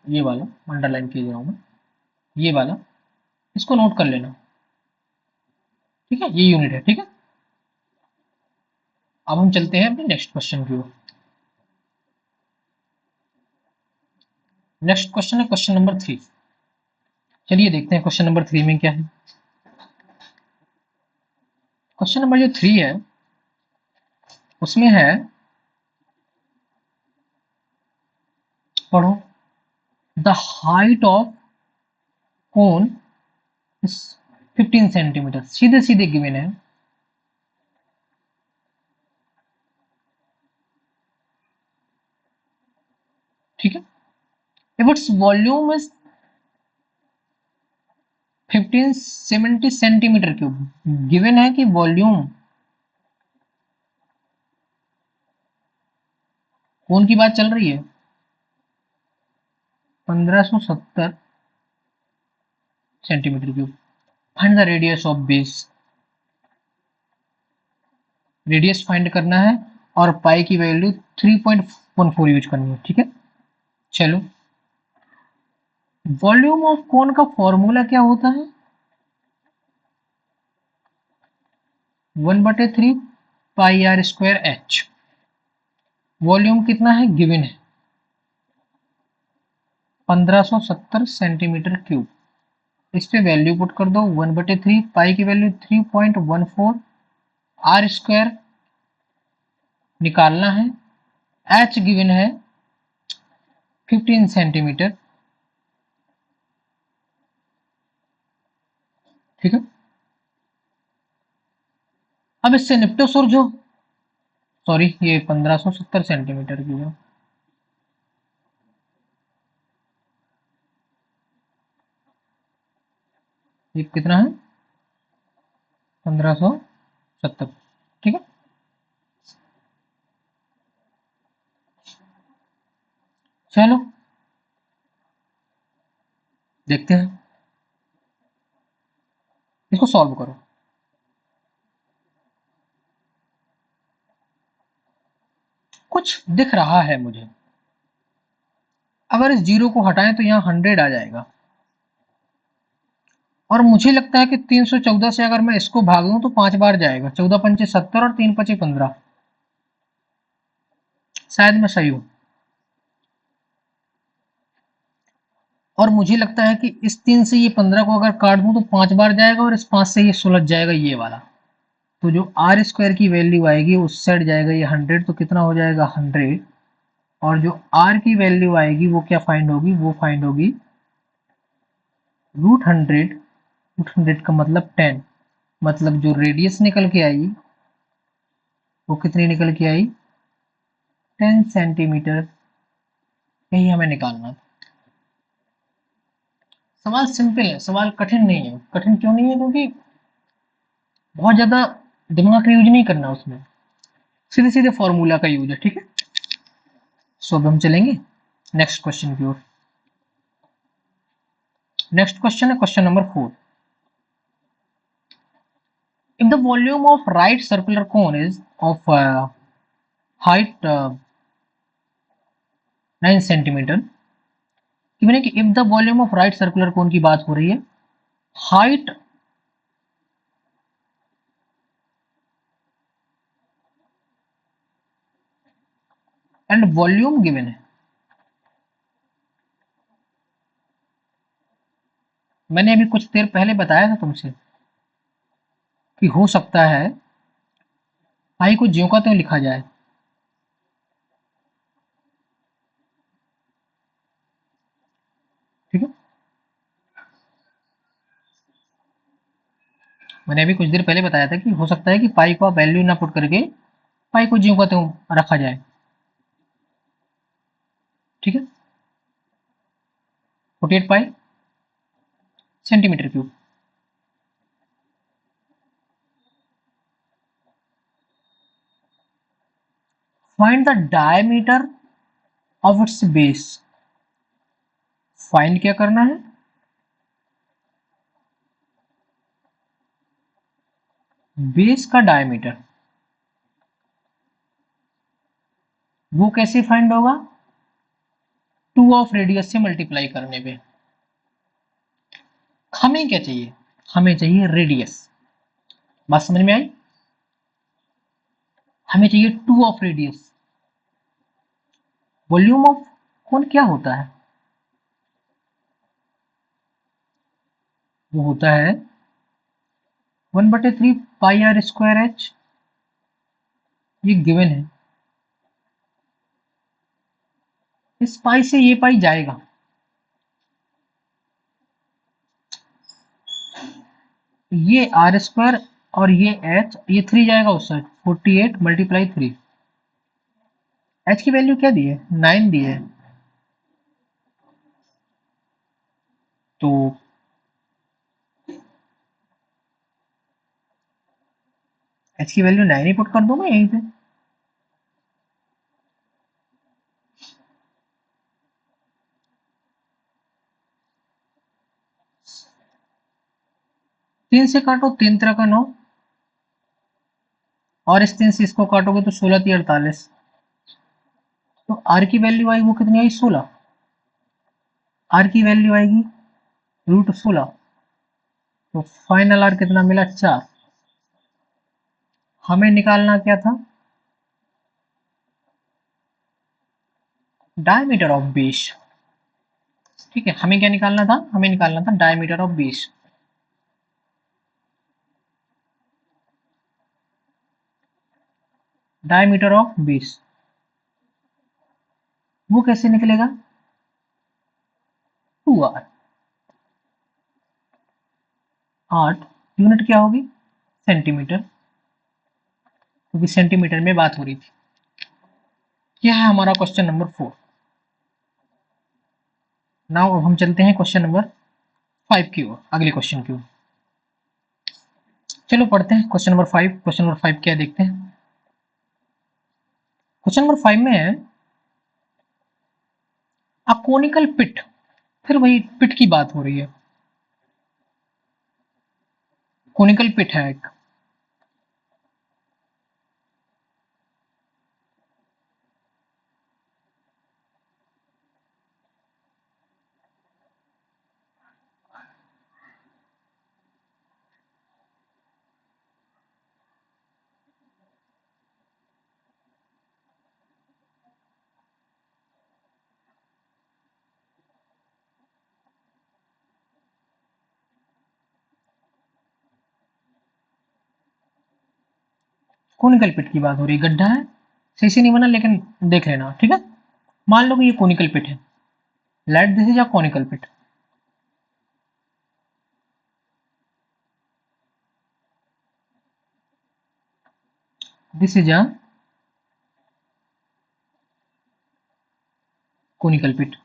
ये वाला अंडरलाइन किए जाऊँ मैं, ये वाला इसको नोट कर लेना। ठीक है, ये यूनिट है। ठीक है, अब हम चलते हैं अपने नेक्स्ट क्वेश्चन की ओर। नेक्स्ट क्वेश्चन है क्वेश्चन नंबर 3। चलिए देखते हैं क्वेश्चन नंबर 3 में क्या है। क्वेश्चन नंबर जो 3 है उसमें है, पढ़ो, the height of cone is 15 centimetre. सीधे सीधे गिवन है। ठीक है, if its volume is 1570 centimetre cube, given है कि वॉल्यूम, कोन की बात चल रही है, 1570 centimetre cube. Find the radius of base. Radius find करना है और पाई की वैल्यू 3.14 यूज करनी है। ठीक है, चलो, वॉल्यूम ऑफ कोन का फॉर्मूला क्या होता है, 1/3 pi R square H. Volume कितना है, गिवन है 1570 सेंटीमीटर क्यूब। इस पे वैल्यू पुट कर दो, 1/3 पाई की वैल्यू 3.14, आर स्क्वायर निकालना है, एच गिवन है 15 सेंटीमीटर। ठीक है, अब इससे निपटो सुलझो। सॉरी, ये 1570 सेंटीमीटर क्यूब है। ये कितना है, 1570। ठीक है, चलो देखते हैं, इसको सॉल्व करो। कुछ दिख रहा है मुझे, अगर इस जीरो को हटाएं तो यहाँ 100 आ जाएगा, और मुझे लगता है कि 314 से अगर मैं इसको भाग दूं तो 5 बार जाएगा, 14 पंचे 70 और 3 पचे 15। शायद मैं सही हूं, और मुझे लगता है कि इस 3 से ये 15 को अगर काट दूं तो 5 बार जाएगा, और इस 5 से ये सुलझ जाएगा ये वाला। तो जो आर स्क्वायर की वैल्यू आएगी उस साइड जाएगा ये 100, तो कितना हो जाएगा 100। और जो आर की वैल्यू आएगी वो क्या फाइंड होगी, वो फाइंड होगी √100। √100 का मतलब 10, मतलब जो रेडियस निकल के आई वो कितनी निकल के आई, 10 सेंटीमीटर। यही हमें निकालना था। सवाल सिंपल है, सवाल कठिन नहीं है। कठिन क्यों नहीं है, क्योंकि बहुत ज्यादा दिमाग का यूज नहीं करना उसमें, सीधे सीधे फॉर्मूला का यूज है। ठीक है, सो अब हम चलेंगे नेक्स्ट क्वेश्चन की ओर। नेक्स्ट क्वेश्चन है question number 4। If the volume of right circular cone is of height 9 centimetre, कि मैंने कि if the volume of right circular कोन की बात हो रही है, हाइट एंड वॉल्यूम गिवन है। मैंने अभी कुछ देर पहले बताया था तुमसे कि हो सकता है पाई को ज्यों का त्यों लिखा जाए। ठीक है, मैंने अभी कुछ देर पहले बताया था कि हो सकता है कि पाई को आप वैल्यू ना पुट करके पाई को ज्यों का त्यों रखा जाए। ठीक है, 48 पाई centimetre cube. Find the diameter of its base. Find क्या करना है? बेस का डायमीटर। वो कैसे फाइंड होगा? 2 ऑफ रेडियस से मल्टीप्लाई करने पे। हमें क्या चाहिए? हमें चाहिए रेडियस। बात समझ में आई? हमें चाहिए 2 ऑफ रेडियस। वॉल्यूम ऑफ कोन क्या होता है? वो होता है 1/3 पाई आर स्क्वायर एच। ये गिवन है। इस पाई से ये पाई जाएगा, ये आर स्क्वायर और ये एच, ये 3 जाएगा उस साइड। 48 मल्टीप्लाई 3। एच की वैल्यू क्या दी है? 9 दी है। तो एच की वैल्यू 9 ही पुट कर दूंगा यहीं पे। तीन से काटो, 3 3 का 9, और इस 3 से इसको काटोगे तो 16 3 48। तो आर की वैल्यू आई, वो कितनी आई? 16। आर की वैल्यू आएगी √16। तो फाइनल आर कितना मिला? 4। हमें निकालना क्या था? Diameter of base. ठीक है, हमें क्या निकालना था? हमें निकालना था diameter of base. Diameter of base वो कैसे निकलेगा? 2r। 8 यूनिट क्या होगी? सेंटीमीटर, क्योंकि सेंटीमीटर में बात हो रही थी। यह है हमारा क्वेश्चन नंबर 4। नाउ अब हम चलते हैं क्वेश्चन नंबर 5 की ओर, अगले क्वेश्चन की ओर। चलो पढ़ते हैं क्वेश्चन नंबर 5। क्वेश्चन नंबर 5 क्या देखते हैं? क्वेश्चन नंबर 5 में है अ कोनिकल पिट। फिर वही पिट की बात हो रही है। कोनिकल पिट है एक। कोनिकल पिट की बात हो रही है। गड्ढा है, सही से नहीं बना लेकिन देख लेना, ठीक है। मान लो कि ये कोनिकल पिट है। Let this is a conical pit. This is a conical pit.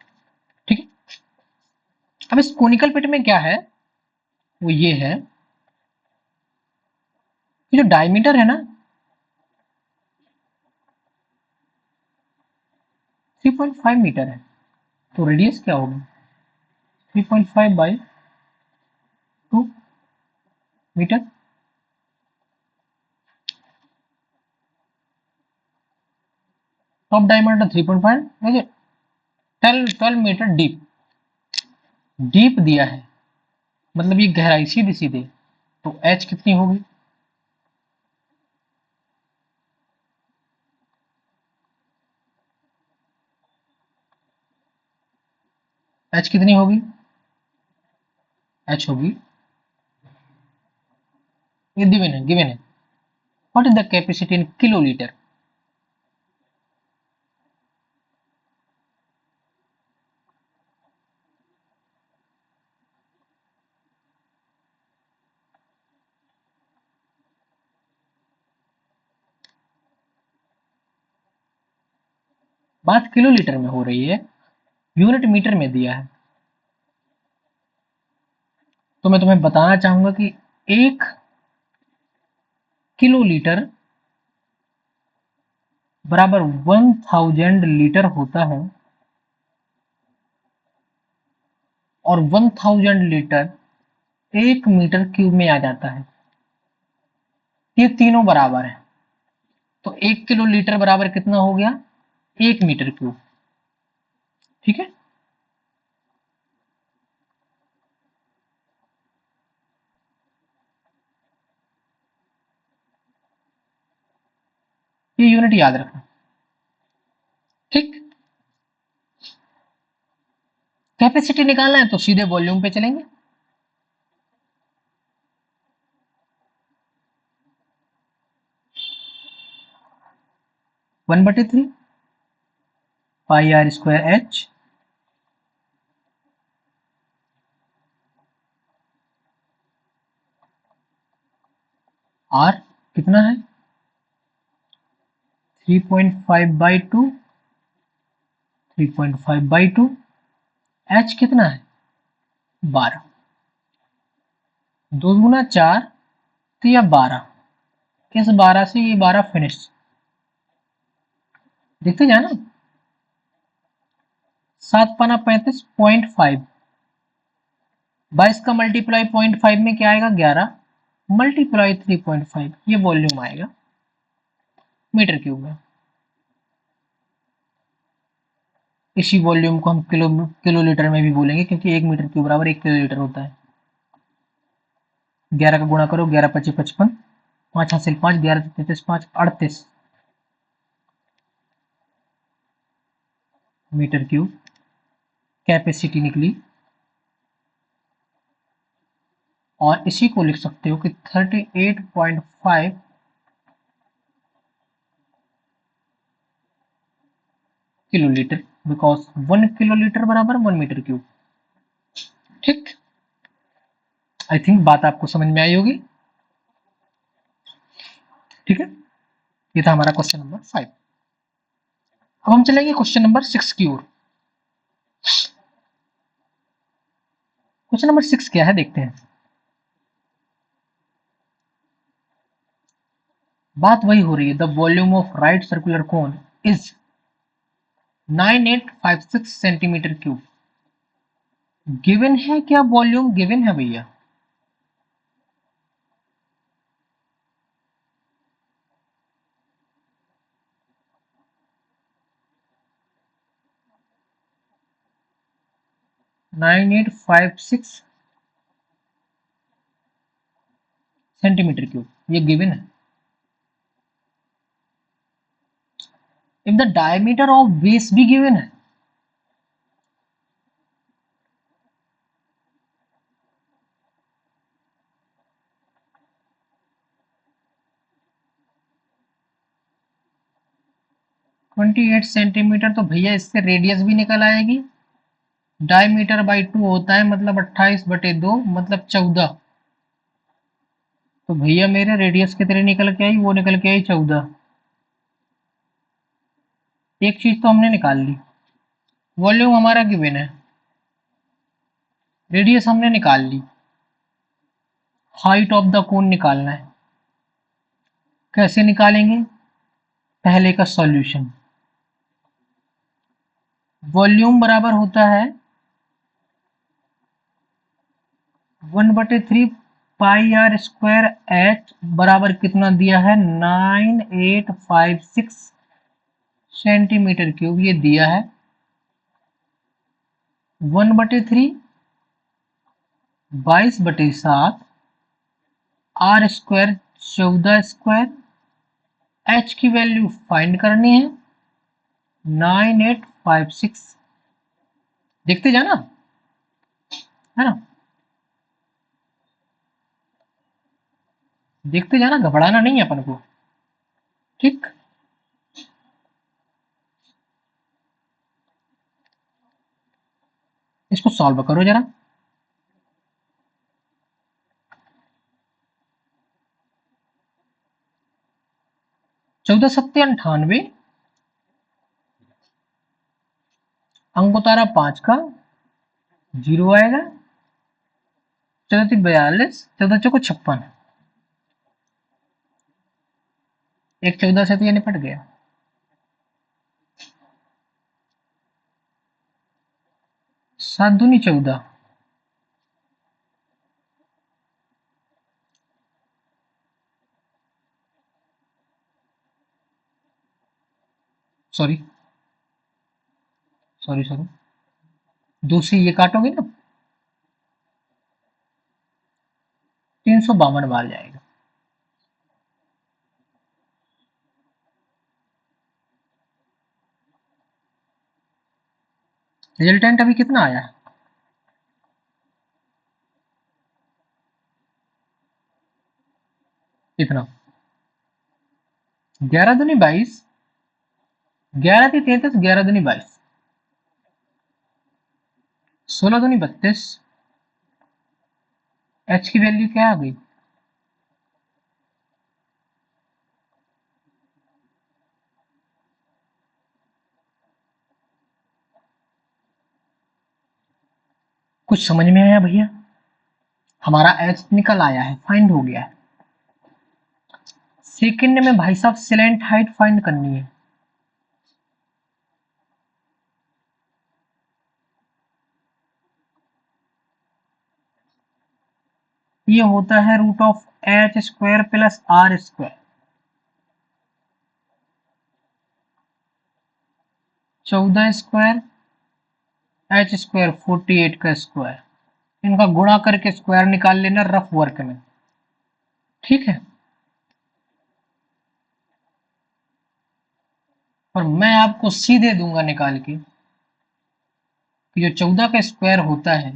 ठीक है। अब इस कोनिकल पिट में क्या है? वो ये है कि जो डायमीटर है ना 3.5 मीटर है, तो रेडियस क्या होगी? 3.5 बाई 2 मीटर। टॉप डायमीटर 3.5, देखिए 12 मीटर डीप। डीप दिया है मतलब ये गहराई सीधी सीधे। तो एच कितनी होगी? एच कितनी होगी? एच होगी, ये गिवन है, गिवन है। What is the capacity in kilolitre? बात किलोलीटर में हो रही है, यूनिट मीटर में दिया है। तो मैं तुम्हें बताना चाहूंगा कि 1 किलोलीटर बराबर 1000 लीटर होता है। और 1000 लीटर 1 मीटर क्यूब में आ जाता है। ये तीनों बराबर है, तो 1 किलो लीटर बराबर कितना हो गया? 1 मीटर क्यूब। ठीक है, ये यूनिट याद रखना। ठीक, कैपेसिटी निकालना है तो सीधे वॉल्यूम पे चलेंगे। वन बटे three pi R square H, R कितना है? 3.5/2, 3.5/2। एच कितना है? 12। 2 गुना 4 तो यह 12। इस 12 से ये 12 फिनिश। देखते जाना, 7×5 = 35.5। 22 का मल्टीप्लाई 0.5 में क्या आएगा? 11 मल्टीप्लाई 3.5, ये वॉल्यूम आएगा मीटर क्यूब में। इसी वॉल्यूम को हम किलोलीटर में भी बोलेंगे, क्योंकि 1 मीटर क्यूब बराबर 1 किलोलीटर होता है। 11 का गुणा करो, 11×5 = 55, 5 हासिल 5, 11×3 = 5, 38 मीटर क्यूब कैपेसिटी निकली। और इसी को लिख सकते हो कि 38.5 किलोलीटर, बिकॉज 1 किलोलीटर बराबर 1 मीटर क्यूब। ठीक, आई थिंक बात आपको समझ में आई होगी। ठीक है, ये था हमारा क्वेश्चन नंबर 5। अब हम चलेंगे क्वेश्चन नंबर 6 की ओर। क्वेश्चन नंबर 6 क्या है, देखते हैं। बात वही हो रही है, the volume of right circular cone is 9856 centimetre cube. Given है क्या? वॉल्यूम गिवन है भैया। Nine eight five six centimetre cube, ये गिवन है। If the diameter of base भी गिवन है, ट्वेंटी 28 सेंटीमीटर, तो भैया इससे रेडियस भी निकल आएगी। डायमीटर बाई 2 होता है, मतलब 28/2 मतलब 14। तो भैया मेरे रेडियस कितने निकल के आई? वो निकल के आई 14। एक चीज तो हमने निकाल ली, वॉल्यूम हमारा गिवन है, रेडियस हमने निकाल ली, हाइट ऑफ द कोन निकालना है। कैसे निकालेंगे? पहले का सॉल्यूशन। वॉल्यूम बराबर होता है 1/3 पाई आर स्क्वायर एच, बराबर कितना दिया है? 9856 सेंटीमीटर क्यूब, ये दिया है। 1/3 22/7 आर स्क्वायर 14 स्क्वायर, एच की वैल्यू फाइंड करनी है 9856। देखते जाना, है ना, देखते जाना, घबराना नहीं है अपन को। ठीक, इसको सॉल्व करो जरा। 14×7 = 98, अंक उतारा 5 का, 0 आएगा। 14×3 = 42, 14×4 = 56। एक 14 से तो ये निपट गया। 7×2 = 14, सॉरी सॉरी सॉरी, दूसरी ये काटोगे ना 352 बार जाएगा। रिजल्टेंट अभी कितना आया है? कितना? 11 दूनी 22, 11 थी 33, 11 दूनी 22, 16 दूनी 32। एच की वैल्यू क्या आ गई? कुछ समझ में आया भैया? हमारा एच निकल आया है, फाइंड हो गया है। सेकंड में भाई साहब सिलेंट हाइट फाइंड करनी है। ये होता है root of H square plus R square, 14 square H square 48 का स्क्वायर, इनका गुणा करके स्क्वायर निकाल लेना रफ वर्क में, ठीक है। और मैं आपको सीधे दूंगा निकाल के कि जो 14 का स्क्वायर होता है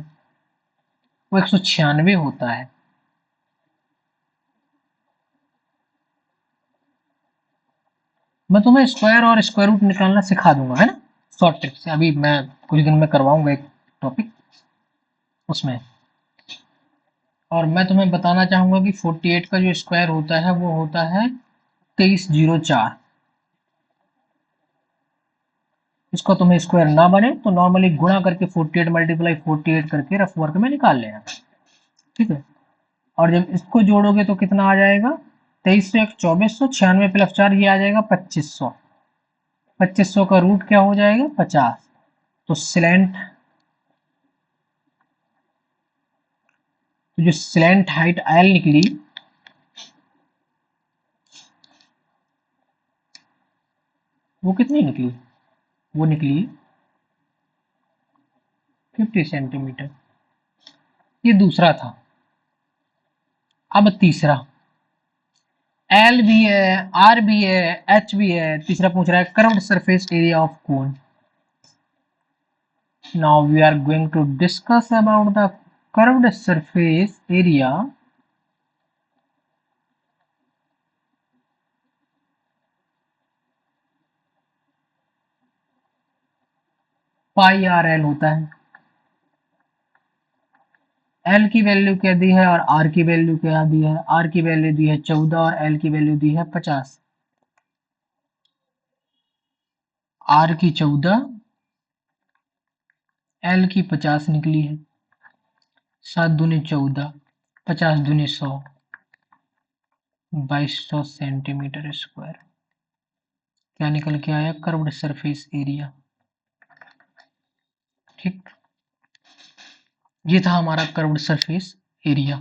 वो 196 होता है। मैं तुम्हें स्क्वायर और स्क्वायर रूट निकालना सिखा दूंगा, है ना, शॉर्ट ट्रिक से। अभी मैं कुछ दिन में करवाऊंगा एक टॉपिक उसमें। और मैं तुम्हें बताना चाहूंगा कि 48 का जो स्क्वायर होता है वो होता है 2304। इसको तुम्हें स्क्वायर ना बने तो नॉर्मली गुणा करके 48 मल्टीप्लाई 48 करके रफ वर्क में निकाल लेना, ठीक है। और जब इसको जोड़ोगे तो कितना आ जाएगा? 2300 एक 2400, 96 प्लस 4 ये आ जाएगा 2500। 2500 का रूट क्या हो जाएगा? 50। तो सिलेंट, तो जो सिलेंट हाइट एल निकली वो कितनी निकली? वो निकली 50 सेंटीमीटर। ये दूसरा था। अब तीसरा, एल भी है, आर भी है, एच भी है, तीसरा पूछ रहा है curved surface area of cone. Now we are going to discuss about the curved surface area pi R L होता है। एल की वैल्यू क्या दी है और आर की वैल्यू क्या दी है? आर की वैल्यू दी है 14 और एल की वैल्यू दी है 50। आर की 14, एल की 50 निकली है। 7 दूनी 14, 50 दूनी 100, 2200 सेंटीमीटर स्क्वायर। क्या निकल के आया? कर्व्ड सरफेस एरिया, ठीक। ये था हमारा curved surface area.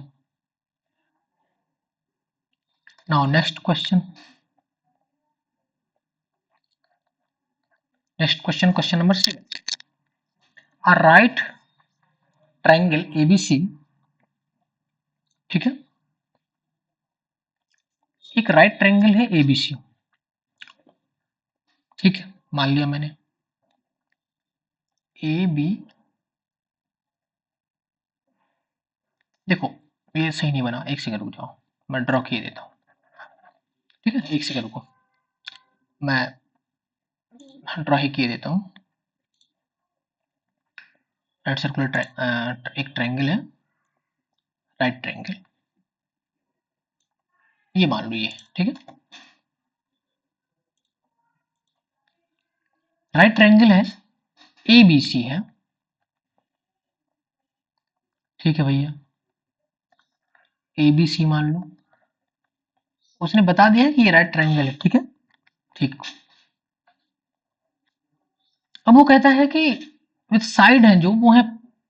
Now next question, question number 7। A right triangle ABC, ठीक है, एक राइट ट्रायंगल है एबीसी, ठीक है, मान लिया मैंने ए बी। देखो ये सही नहीं बना, एक सेकंड रुक जाओ, मैं ड्रॉ किए देता हूँ, ठीक है, एक सेकंड रुको, मैं ड्रॉ ही किए देता हूँ। राइट सर्कुलर एक ट्रायंगल है, राइट ट्रायंगल, ये मान लो, ये ठीक है, राइट ट्रायंगल है, ए बी सी है, ठीक है भैया, ए बी सी मान लो। उसने बता दिया कि ये राइट ट्रायंगल है, ठीक है, ठीक। अब वो कहता है कि विथ साइड है जो वो है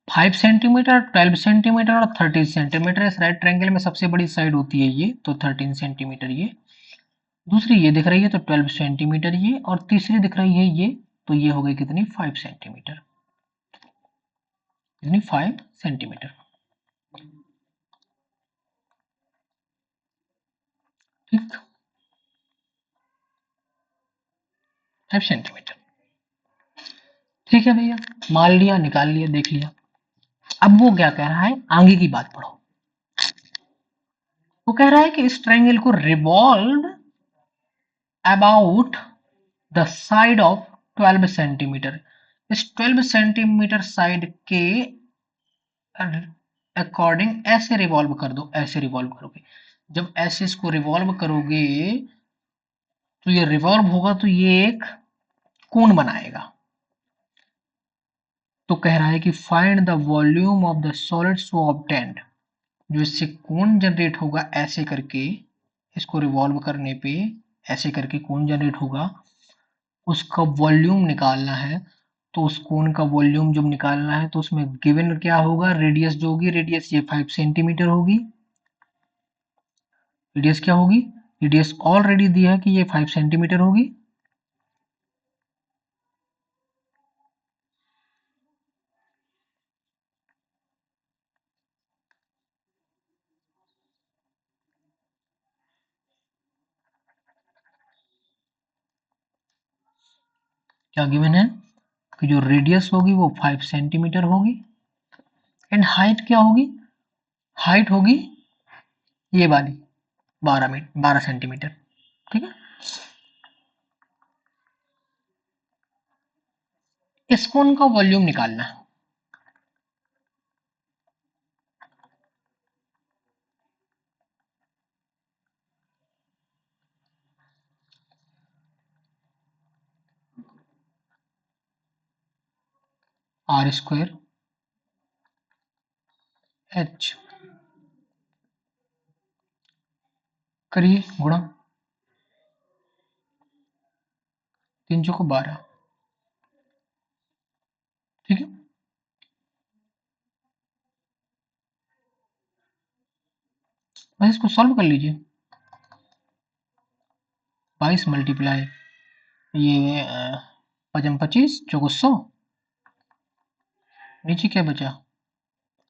5 सेंटीमीटर, 12 सेंटीमीटर और 13 सेंटीमीटर। इस राइट ट्रायंगल में सबसे बड़ी साइड होती है ये, तो 13 सेंटीमीटर ये। दूसरी ये दिख रही है तो 12 सेंटीमीटर ये, और तीसरी दिख रही है ये, तो ये हो गई कितनी, 5 सेंटीमीटर। कितनी, 5 सेंटीमीटर। ठीक, 5 सेंटीमीटर। ठीक है भैया, मान लिया, निकाल लिया, देख लिया। अब वो क्या कह रहा है, आगे की बात पढ़ो। वो कह रहा है कि इस ट्रायंगल को revolve about the side of 12 centimetre. इस 12 सेंटीमीटर साइड के अकॉर्डिंग ऐसे रिवॉल्व कर दो, ऐसे रिवॉल्व करोगे। जब ऐसे इसको रिवॉल्व करोगे तो ये रिवॉल्व होगा तो ये एक कोण बनाएगा। तो कह रहा है कि find the volume of the solid so obtained. जो इससे कोण जनरेट होगा ऐसे करके, इसको रिवॉल्व करने पे ऐसे करके कोण जनरेट होगा, उसका वॉल्यूम निकालना है। तो उस कोण का वॉल्यूम जब निकालना है तो उसमें गिवन क्या होगा, रेडियस जो होगी, रेडियस ये 5 सेंटीमीटर होगी। रेडियस क्या होगी, रेडियस ऑलरेडी दिया है कि ये 5 सेंटीमीटर होगी। क्या गिवन है कि जो रेडियस होगी वो 5 सेंटीमीटर होगी, एंड हाइट क्या होगी, हाइट होगी ये वाली 12 सेंटीमीटर। ठीक है, इस कोण का वॉल्यूम निकालना है। आर स्क्वायर एच, करिए गुणा, 3 चौको 12। ठीक है, बस इसको सॉल्व कर लीजिए। 22 मल्टीप्लाई ये पचम 25 चौको 100, नीचे क्या बचा,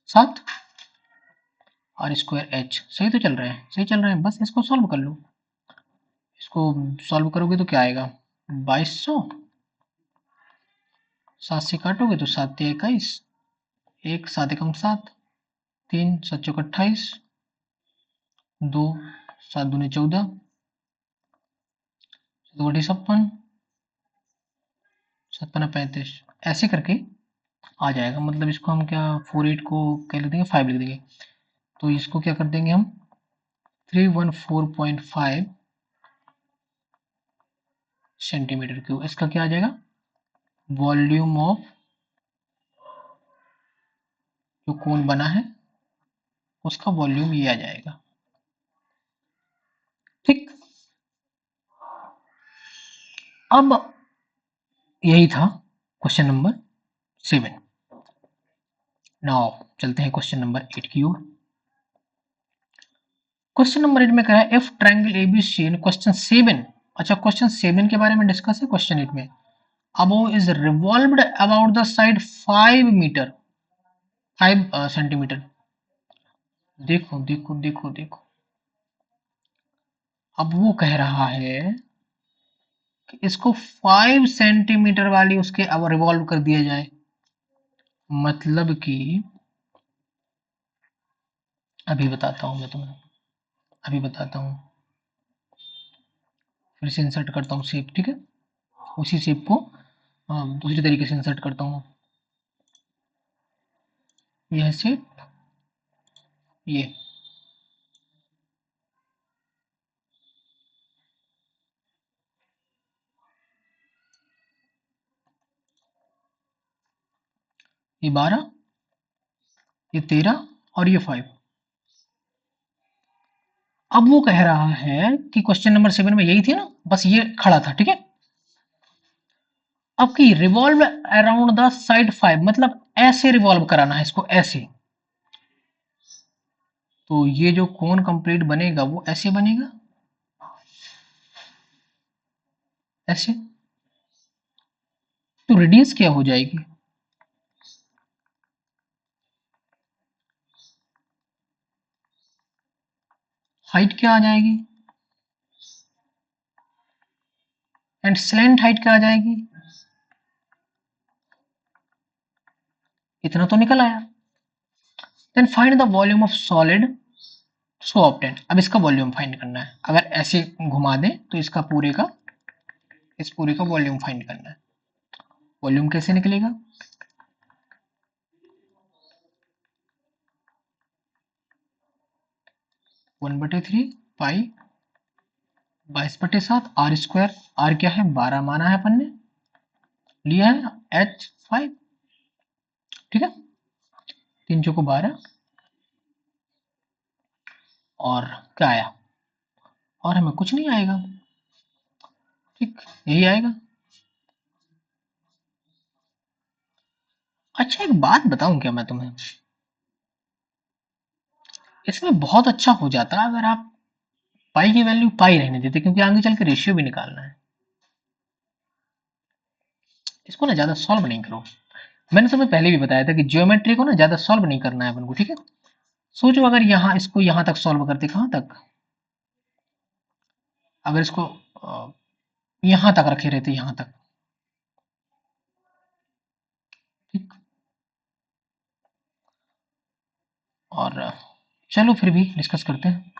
7। आर स्क्वायर एच, सही तो चल रहा है, सही चल रहा है, बस इसको सॉल्व कर लो। इसको सॉल्व करोगे तो क्या आएगा, 2200, 7 से काटोगे तो 7 ते 21, 1 7 एकम 7, 3 7 चौक 28, 2 7 दूनी 14, 2 56, 7 35, ऐसे करके आ जाएगा। मतलब इसको हम क्या 48 को क्या लिख देंगे, 5 लिख देंगे। तो इसको क्या कर देंगे हम, 314.5 सेंटीमीटर क्यूब। इसका क्या आ जाएगा, वॉल्यूम ऑफ जो कोण बना है उसका वॉल्यूम ये आ जाएगा। ठीक, अब यही था क्वेश्चन नंबर 7। नाउ चलते हैं क्वेश्चन नंबर 8 की ओर। क्वेश्चन नंबर 8 में कह रहा है if triangle ABC in question 7। अच्छा, क्वेश्चन 7 के बारे में डिस्कस है क्वेश्चन 8 में। अब वो is revolved about the side 5 metre, 5 centimetre. देखो देखो देखो देखो, अब वो कह रहा है कि इसको 5 सेंटीमीटर वाली उसके अब रिवॉल्व कर दिया जाए। मतलब कि अभी बताता हूं मैं तुम्हें, अभी बताता हूं, फिर से इंसर्ट करता हूं शेप। ठीक है, उसी शेप को दूसरी तरीके से इंसर्ट करता हूं। यह शेप, ये 12, ये 13 और ये 5। अब वो कह रहा है कि क्वेश्चन नंबर 7 में यही थी ना, बस ये खड़ा था। ठीक है, अब की रिवॉल्व अराउंड द साइड 5, मतलब ऐसे रिवॉल्व कराना है इसको, ऐसे। तो ये जो कोन कंप्लीट बनेगा वो ऐसे बनेगा। ऐसे, तो रेडियस क्या हो जाएगी, हाइट क्या आ जाएगी, एंड स्लैंट हाइट क्या आ जाएगी, इतना तो निकल आया। Then find the volume of solid so obtain, अब इसका वॉल्यूम फाइंड करना है, अगर ऐसे घुमा दें तो इसका पूरे का, इस पूरे का वॉल्यूम फाइंड करना है। वॉल्यूम कैसे निकलेगा, 1/3 पाई 22/7 आर स्क्वायर, आर क्या है 12 माना है अपन ने, लिया है H5, ठीक है, 3 चौको 12, और क्या आया, और हमें कुछ नहीं आएगा, ठीक, यही आएगा। अच्छा एक बात बताऊं क्या मैं तुम्हें, इसमें बहुत अच्छा हो जाता अगर आप पाई की वैल्यू पाई रहने देते, क्योंकि आगे चल के रेशियो भी निकालना है। इसको ना ज्यादा सॉल्व नहीं करो, मैंने तुम्हें पहले भी बताया था कि ज्योमेट्री को ना ज्यादा सॉल्व नहीं करना है अपन को, ठीक है। सोचो अगर यहाँ इसको यहाँ तक सॉल्व करते, कहाँ तक, अगर इसको यहाँ तक रखे रहते, यहाँ तक, ठीक, और चलो फिर भी डिस्कस करते हैं।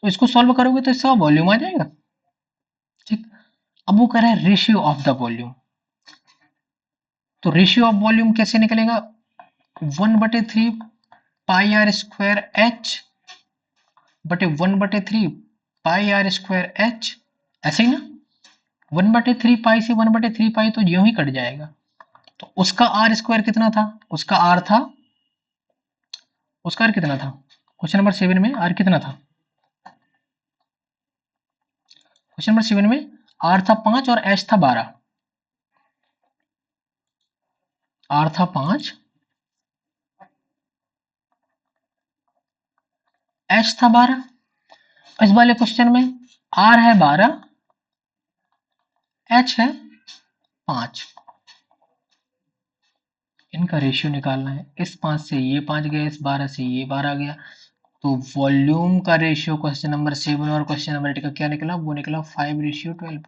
तो इसको सॉल्व करोगे तो इसका वॉल्यूम आ जाएगा, ठीक। अब वो कह रहा है रेशियो ऑफ द वॉल्यूम, तो रेशियो ऑफ वॉल्यूम कैसे निकलेगा, 1/3 पाई आर स्क्वायर एच बटे 1/3 पाई आर स्क्वायर एच, ऐसे ही ना, 1/3 पाई से 1/3 पाई तो यूं ही कट जाएगा, तो उसका आर स्क्वायर कितना था, उसका आर था, उसका आर कितना था, क्वेश्चन नंबर 7 में आर कितना था, क्वेश्चन नंबर 7 में आर था 5 और एच था 12, आर था 5, एच था 12, इस वाले क्वेश्चन में आर है 12, एच है 5, इनका रेशियो निकालना है, इस 5 से ये 5 गया, इस 12 से ये 12 गया, तो वॉल्यूम का रेशियो क्वेश्चन नंबर 7 और क्वेश्चन नंबर 8 का क्या निकला, वो निकला 5:12।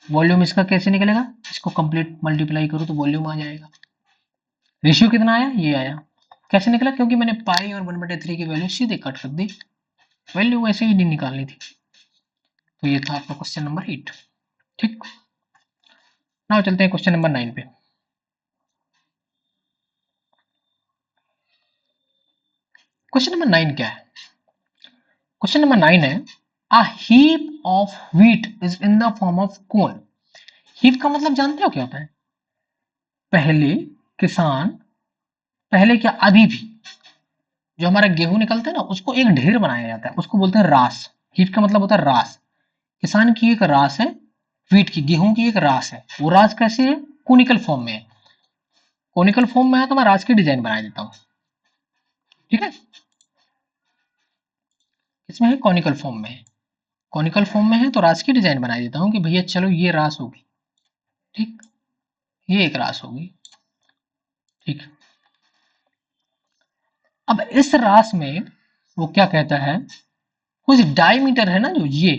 वॉल्यूम इसका कैसे निकलेगा, इसको कंप्लीट मल्टीप्लाई करो तो वॉल्यूम आ जाएगा, रेशियो कितना आया, ये आया, कैसे निकला, क्योंकि मैंने पाई और 1/3 की वैल्यू सीधे कट कर दी, वैल्यू वैसे ही नहीं निकालनी थी। तो ये था आपका क्वेश्चन नंबर 8, ठीक। नाउ चलते हैं क्वेश्चन नंबर 9 पे। क्वेश्चन नंबर 9 क्या है, क्वेश्चन नंबर 9 है, a heap of wheat is in the form of cone. Heap का मतलब जानते हो क्या होता है, पहले किसान, पहले क्या अभी भी जो हमारा गेहूं निकलता है ना, उसको एक ढेर बनाया जाता है, उसको बोलते हैं रास, हीप का मतलब होता है रास, किसान की एक रास है, व्हीट की, गेहूं की एक रास है, वो रास कैसे है, कोनिकल फॉर्म में है, कोनिकल फॉर्म में है तो मैं रास की डिजाइन बना देता हूं, ठीक है, इसमें है कॉनिकल फॉर्म में है, कॉनिकल फॉर्म में है तो रास की डिजाइन बना देता हूं कि भैया चलो ये रास होगी, ठीक, ये एक रास होगी, ठीक। अब इस रास में वो क्या कहता है, कुछ डायमीटर है ना जो ये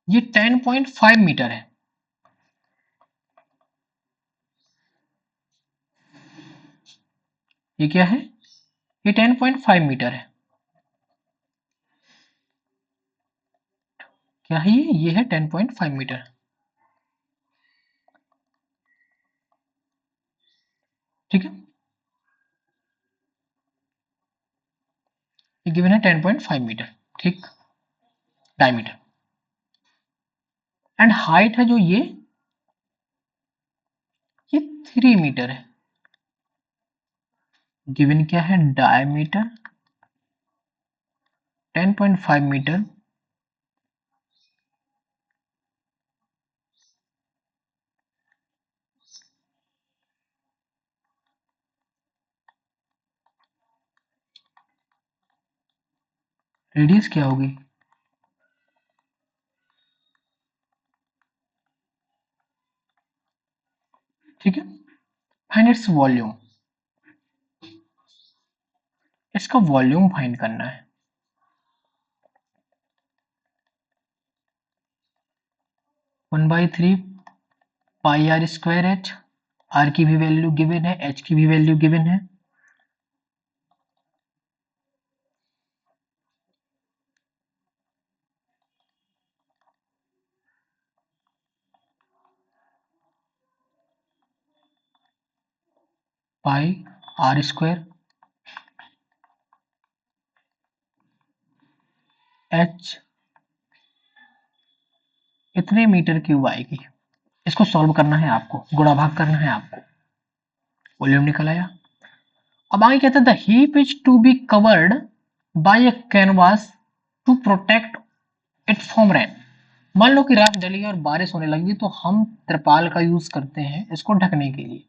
10.5 मीटर है, ये क्या है, ये 10.5 मीटर है, क्या है ये है 10.5 मीटर, ठीक है, ये गिवन है 10.5 मीटर, ठीक, डायमीटर, एंड हाइट है जो ये 3 मीटर है, गिवन क्या है, डायमीटर 10.5 मीटर, रेडियस क्या होगी, फाइंड इट्स वॉल्यूम, इसका वॉल्यूम फाइंड करना है। One by three pi R square H, R की भी वैल्यू गिवन है, एच की भी वैल्यू गिवन है। पाई आर स्क्वायर एच इतने मीटर क्यूब आएगी। इसको सॉल्व करना है आपको, गुणा भाग करना है आपको। वॉल्यूम निकल आया। अब आगे कहते हैं the heap is to be covered by a canvas to protect it from rain. मान लो कि रात डली और बारिश होने लगी तो हम त्रिपाल का यूज करते हैं इसको ढकने के लिए।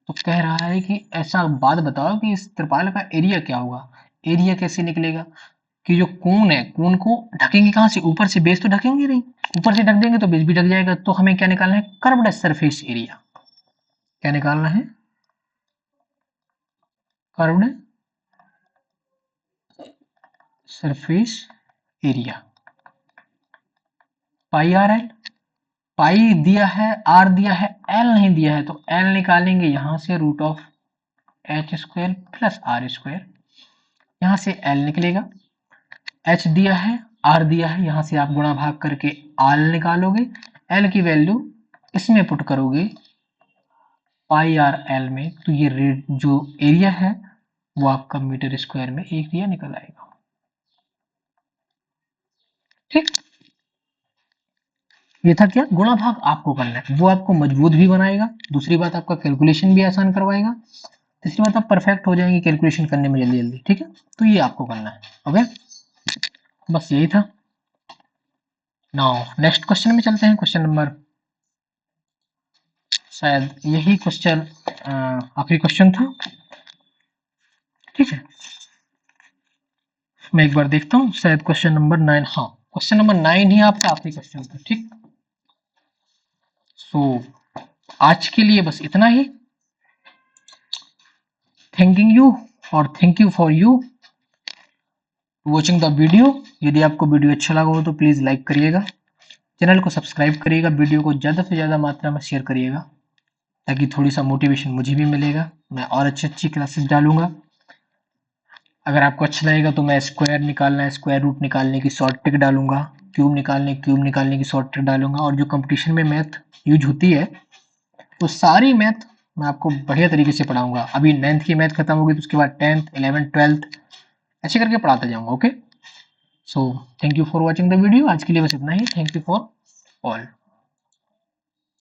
तो कह रहा है कि ऐसा बात बताओ कि इस त्रिपाल का एरिया क्या होगा। एरिया कैसे निकलेगा कि जो कोन है, कोन को ढकेंगे कहां से, ऊपर से, बेस तो ढकेंगे नहीं, ऊपर से ढक देंगे तो बेस भी ढक जाएगा। तो हमें क्या निकालना है, कर्व्ड सरफेस एरिया। क्या निकालना है, curved surface area. Pi R L, पाई दिया है, आर दिया है, एल नहीं दिया है, तो एल निकालेंगे यहां से root of H square plus R square, यहां से एल निकलेगा। एच दिया है, आर दिया है, यहां से आप गुणा भाग करके आर निकालोगे, एल की वैल्यू इसमें पुट करोगे पाई आर एल में, तो ये रेड जो एरिया है वो आपका मीटर स्क्वायर में एरिया निकल आएगा। ठीक, ये था क्या, गुणा भाग आपको करना है, वो आपको मजबूत भी बनाएगा, दूसरी बात आपका कैलकुलेशन भी आसान करवाएगा, तीसरी बात आप परफेक्ट हो जाएंगे कैलकुलेशन करने में जल्दी जल्दी। ठीक है, तो ये आपको करना है। ओके, बस यही था। नाउ नेक्स्ट क्वेश्चन में चलते हैं। क्वेश्चन नंबर, शायद यही क्वेश्चन आखिरी क्वेश्चन था। ठीक है, मैं एक बार देखता हूँ, शायद क्वेश्चन नंबर 9, हाँ क्वेश्चन नंबर 9 ही आपका आखिरी क्वेश्चन था। ठीक, सो आज के लिए बस इतना ही। थैंकिंग यू और thank you for you watching the video. यदि आपको वीडियो अच्छा लगा हो तो प्लीज लाइक करिएगा, चैनल को सब्सक्राइब करिएगा, वीडियो को ज़्यादा से ज़्यादा मात्रा में शेयर करिएगा, ताकि थोड़ी सा मोटिवेशन मुझे भी मिलेगा, मैं और अच्छी अच्छी क्लासेस डालूंगा। अगर आपको अच्छा लगेगा तो मैं स्क्वायर निकालना, स्क्वायर रूट निकालने की शॉर्ट ट्रिक डालूंगा, क्यूब निकालने की शॉर्ट ट्रिक डालूंगा, और जो कंपटीशन में मैथ यूज होती है वो सारी मैथ मैं आपको बढ़िया तरीके से पढ़ाऊंगा। अभी 9th की मैथ खत्म होगी तो उसके बाद 10th 11th 12th ऐसे करके पढ़ाता जाऊंगा। Okay, so thank you for watching the video. आज के लिए बस इतना ही। Thank you for all.